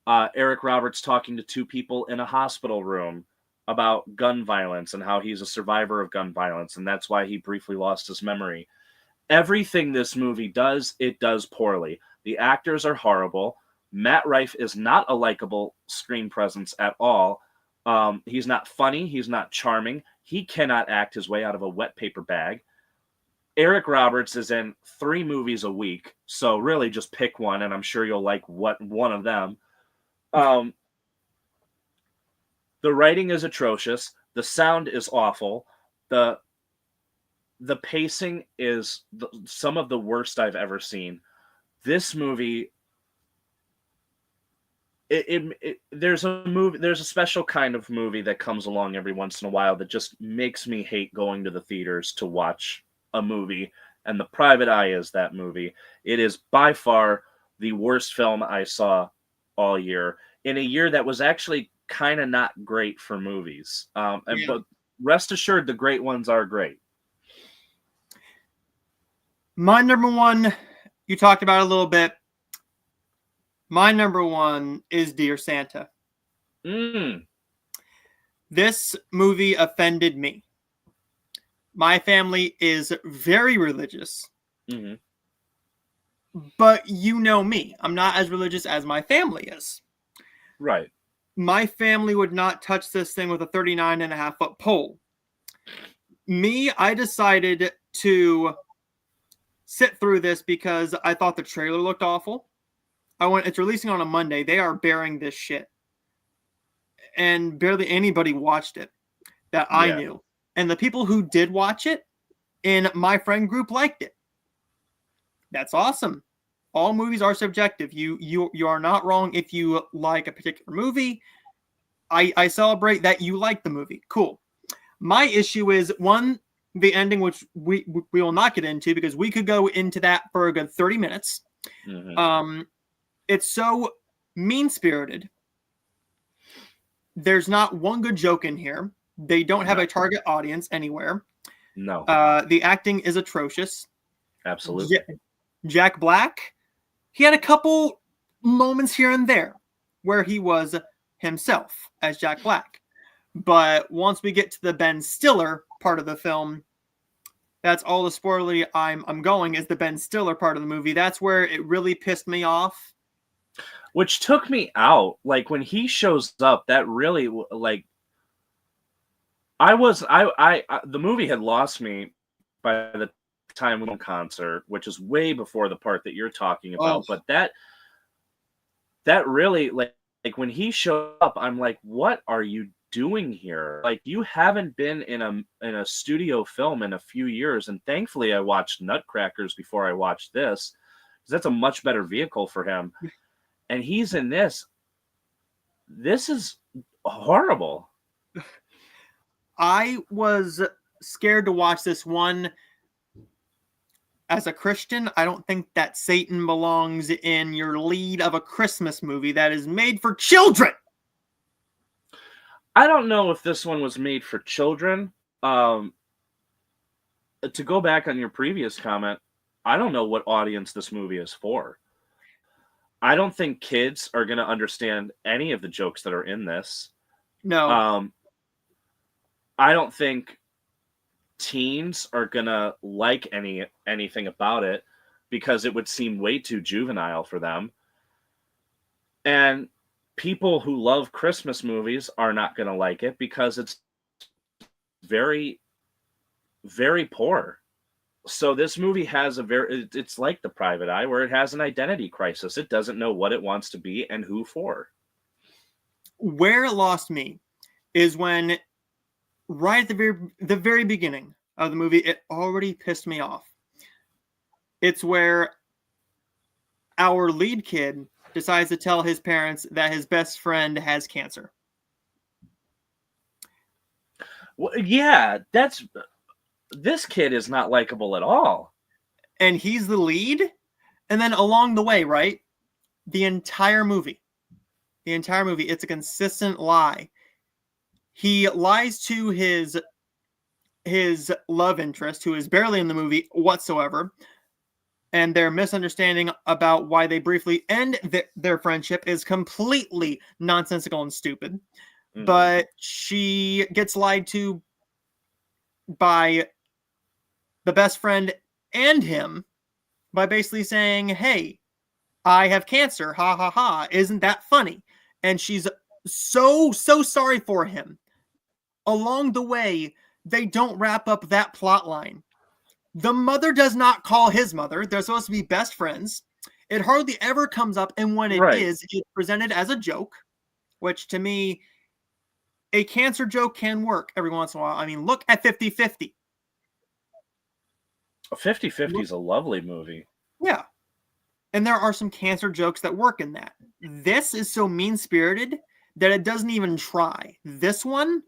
Eric Roberts talking to two people in a hospital room about gun violence and how he's a survivor of gun violence, and that's why he briefly lost his memory. Everything this movie does, it does poorly. The actors are horrible. Matt Rife is not a likable screen presence at all. He's not funny. He's not charming. He cannot act his way out of a wet paper bag. Eric Roberts is in 3 movies a week, so really just pick one, and I'm sure you'll like one of them. The writing is atrocious. The sound is awful. The pacing is some of the worst I've ever seen. This movie, there's a special kind of movie that comes along every once in a while that just makes me hate going to the theaters to watch a movie, and The Private Eye is that movie. It is by far the worst film I saw all year, in a year that was actually kind of not great for movies. But rest assured, the great ones are great. My number one, you talked about it a little bit. My number one is Dear Santa. This movie offended me. My family is very religious. Mm-hmm. But you know me. I'm not as religious as my family is. Right. My family would not touch this thing with a 39.5-foot pole. Me, I decided to sit through this because I thought the trailer looked awful. It's releasing on a Monday. They are bearing this shit. And barely anybody watched it that I knew. And the people who did watch it in my friend group liked it. That's awesome. All movies are subjective. You are not wrong if you like a particular movie. I celebrate that you like the movie. Cool. My issue is, one, the ending, which we will not get into because we could go into that for a good 30 minutes. Mm-hmm. It's so mean-spirited. There's not one good joke in here. They don't have a target audience anywhere. No. The acting is atrocious. Absolutely. Jack Black, he had a couple moments here and there where he was himself as Jack Black. But once we get to the Ben Stiller part of the film, that's all the spoilery I'm going, is the Ben Stiller part of the movie. That's where it really pissed me off. Which took me out. Like, when he shows up, that really, like, the movie had lost me by the time we went to concert, which is way before the part that you're talking about. But that really, like when he showed up, I'm like, what are you doing here? Like, you haven't been in a studio film in a few years. And thankfully I watched Nutcrackers before I watched this, because that's a much better vehicle for him. And he's in this. This is horrible. I was scared to watch this one. As a Christian, I don't think that Satan belongs in your lead of a Christmas movie that is made for children. I don't know if this one was made for children. To go back on your previous comment, I don't know what audience this movie is for. I don't think kids are going to understand any of the jokes that are in this. No. I don't think teens are going to like anything about it, because it would seem way too juvenile for them. And people who love Christmas movies are not going to like it because it's very, very poor. So this movie has it's like The Private Eye, where it has an identity crisis. It doesn't know what it wants to be and who for. Where it lost me is when right at the very beginning of the movie, it already pissed me off. It's where our lead kid decides to tell his parents that his best friend has cancer. Well, yeah, this kid is not likable at all. And he's the lead. And then along the way, right? The entire movie, it's a consistent lie. He lies to his love interest, who is barely in the movie whatsoever, and their misunderstanding about why they briefly end their friendship is completely nonsensical and stupid. Mhm. But she gets lied to by the best friend and him by basically saying, "Hey, I have cancer, ha ha ha, isn't that funny?" And she's so sorry for him. Along the way, they don't wrap up that plot line. The mother does not call his mother. They're supposed to be best friends. It hardly ever comes up, and when it Right. is, it's presented as a joke, which to me, a cancer joke can work every once in a while. I mean, look at 50-50. 50-50 is a lovely movie. Yeah. And there are some cancer jokes that work in that. This is so mean-spirited that it doesn't even try. This one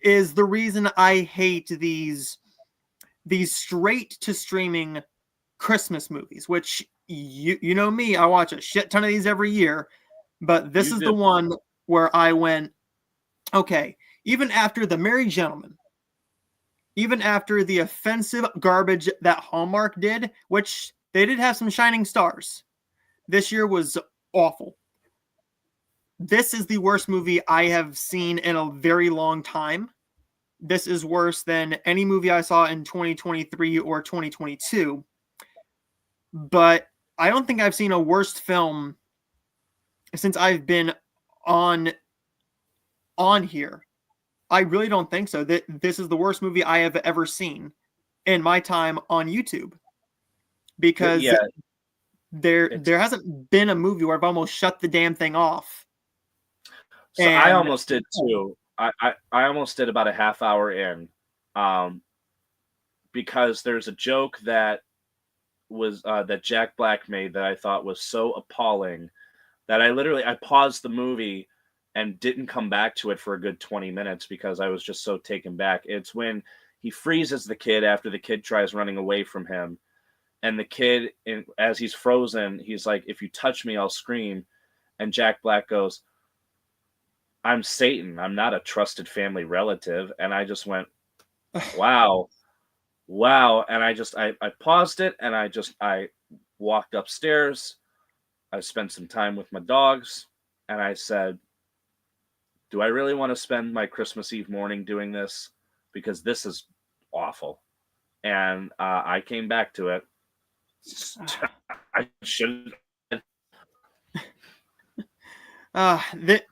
is the reason I hate these straight to streaming Christmas movies, which you know me, I watch a shit ton of these every year, but this is the one where I went, okay, even after The Merry Gentleman, even after the offensive garbage that Hallmark did, which they did have some shining stars, this year was awful. This is the worst movie I have seen in a very long time. This is worse than any movie I saw in 2023 or 2022. But I don't think I've seen a worse film since I've been on here. I really don't think so. This is the worst movie I have ever seen in my time on YouTube. Because there hasn't been a movie where I've almost shut the damn thing off. So I almost did too. I almost did about a half hour in, because there's a joke that was that Jack Black made that I thought was so appalling that I paused the movie and didn't come back to it for a good 20 minutes because I was just so taken back. It's when he freezes the kid after the kid tries running away from him, and the kid, as he's frozen, he's like, "If you touch me, I'll scream." And Jack Black goes, "I'm Satan. I'm not a trusted family relative." And I just went, wow. And I paused it, and I walked upstairs. I spent some time with my dogs, and I said, do I really want to spend my Christmas Eve morning doing this? Because this is awful. And I came back to it. I should.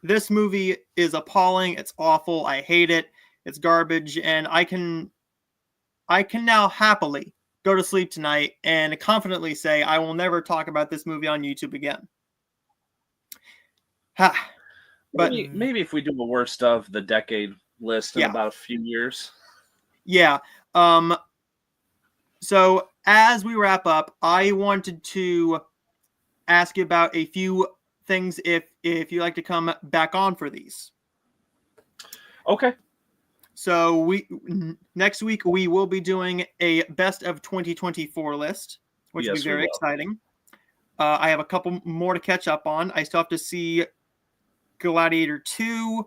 This movie is appalling. It's awful. I hate it. It's garbage, and I can now happily go to sleep tonight and confidently say I will never talk about this movie on YouTube again. But maybe if we do a worst of the decade list in about a few years. Yeah. So as we wrap up, I wanted to ask you about a few things if you like to come back on for these. Okay. So next week we will be doing a best of 2024 list, which will be very exciting. I have a couple more to catch up on. I still have to see Gladiator 2.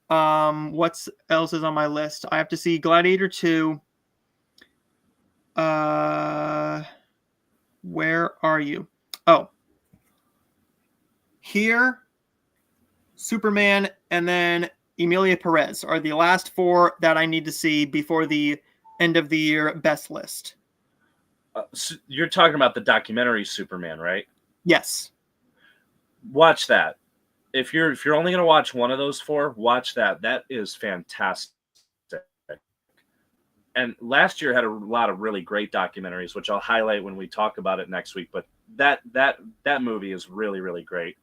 What else is on my list? I have to see Gladiator 2. Where are you? Oh. Here, Superman, and then Emilia Perez are the last four that I need to see before the end of the year best list. So you're talking about the documentary Superman, right? Yes. Watch that. If you're only going to watch one of those four, watch that. That is fantastic. And last year had a lot of really great documentaries, which I'll highlight when we talk about it next week. But that movie is really, really great.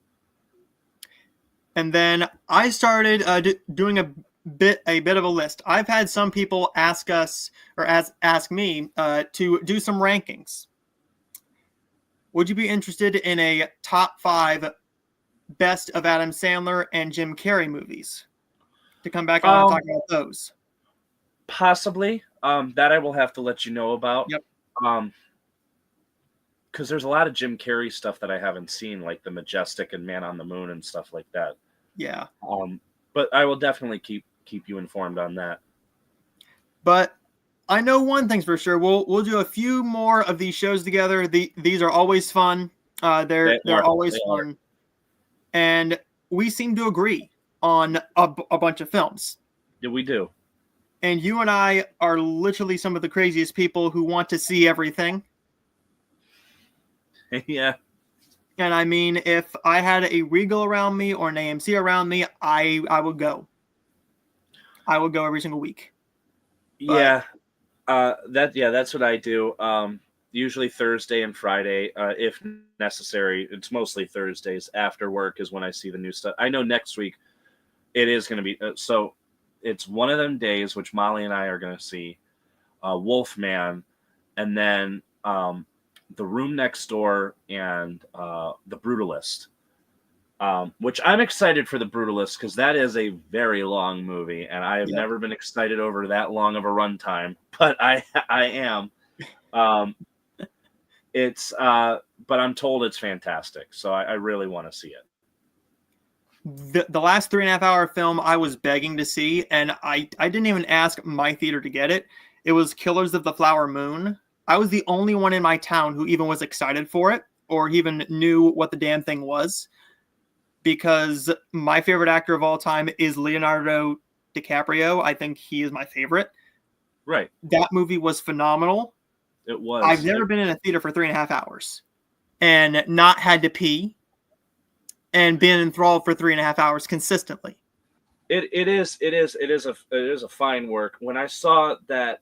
And then I started doing a bit of a list. I've had some people ask us or ask me to do some rankings. Would you be interested in a top 5 best of Adam Sandler and Jim Carrey movies to come back on and talk about those? Possibly. That I will have to let you know about. Yep. Because there's a lot of Jim Carrey stuff that I haven't seen, like The Majestic and Man on the Moon and stuff like that. Yeah. But I will definitely keep you informed on that. But I know one thing's for sure. We'll do a few more of these shows together. These are always fun. They're always fun. And we seem to agree on a bunch of films. Yeah, we do. And you and I are literally some of the craziest people who want to see everything. Yeah. And I mean, if I had a Regal around me or an AMC around me, I would go. I would go every single week. But, that's what I do. Usually Thursday and Friday, if necessary. It's mostly Thursdays after work is when I see the new stuff. I know next week it is going to be so. It's one of them days which Molly and I are going to see Wolfman, and then The Room Next Door and The Brutalist. Which I'm excited for The Brutalist because that is a very long movie, and I have never been excited over that long of a runtime. But I am. But I'm told it's fantastic, so I really want to see it. The last 3.5 hour film I was begging to see, and I didn't even ask my theater to get it. It was Killers of the Flower Moon. I was the only one in my town who even was excited for it or even knew what the damn thing was, because my favorite actor of all time is Leonardo DiCaprio. I think he is my favorite. Right. That movie was phenomenal. It was. I've never been in a theater for 3.5 hours and not had to pee and been enthralled for 3.5 hours consistently. It is a fine work. When I saw that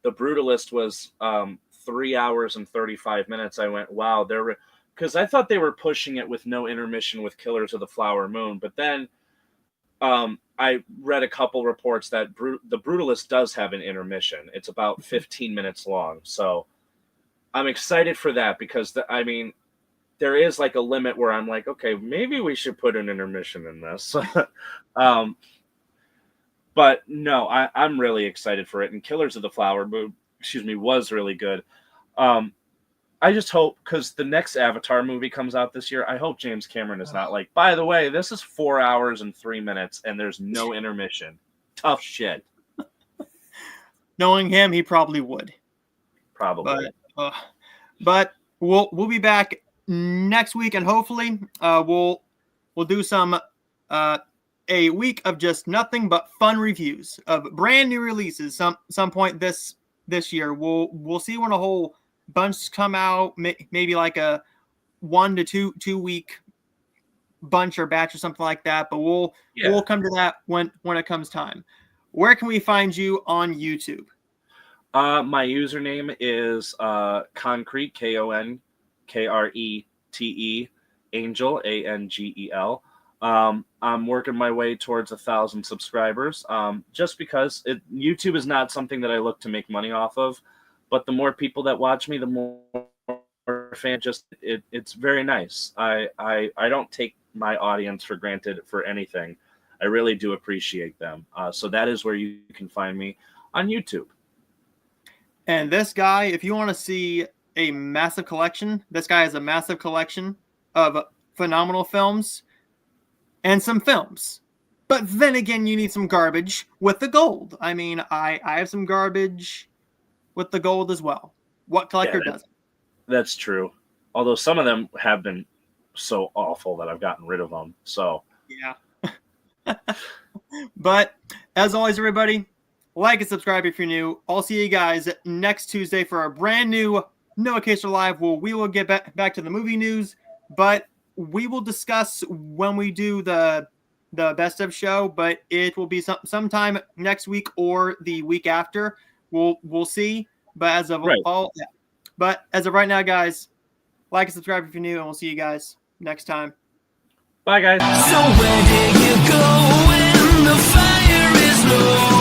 The Brutalist was 3 hours and 35 minutes, I went, wow, because I thought they were pushing it with no intermission with Killers of the Flower Moon. But then I read a couple reports that The Brutalist does have an intermission. It's about 15 minutes long. So I'm excited for that because, there is like a limit where I'm like, okay, maybe we should put an intermission in this. But no, I'm really excited for it. And Killers of the Flower Moon, was really good. I just hope, because the next Avatar movie comes out this year, I hope James Cameron is not like, by the way, this is 4 hours and 3 minutes and there's no intermission. Tough shit. Knowing him, he probably would. Probably. But we'll be back next week, and hopefully we'll do some a week of just nothing but fun reviews of brand new releases some point this year. We'll see when a whole bunch come out, maybe like a 1 to 2 week bunch or batch or something like that, but we'll come to that when it comes time. Where can we find you on YouTube? My username is Konkrete, KONKRETE, Angel, ANGEL. I'm working my way towards 1,000 subscribers. Just because YouTube is not something that I look to make money off of, but the more people that watch me, the more fan. It's very nice. I don't take my audience for granted for anything. I really do appreciate them. So that is where you can find me on YouTube. And this guy, if you want to see a massive collection, this guy has a massive collection of phenomenal films and some films. But then again, you need some garbage with the gold. I mean, I have some garbage with the gold as well. What collector doesn't? That's true. Although some of them have been so awful that I've gotten rid of them. So yeah. But as always, everybody, like and subscribe if you're new. I'll see you guys next Tuesday for a brand new Noah Kaser Live. We will get back to the movie news, but we will discuss when we do the best of show. But it will be sometime next week or the week after. We'll see. But as of But as of right now, guys, like and subscribe if you're new, and we'll see you guys next time. Bye, guys. So where did you go when the fire slow.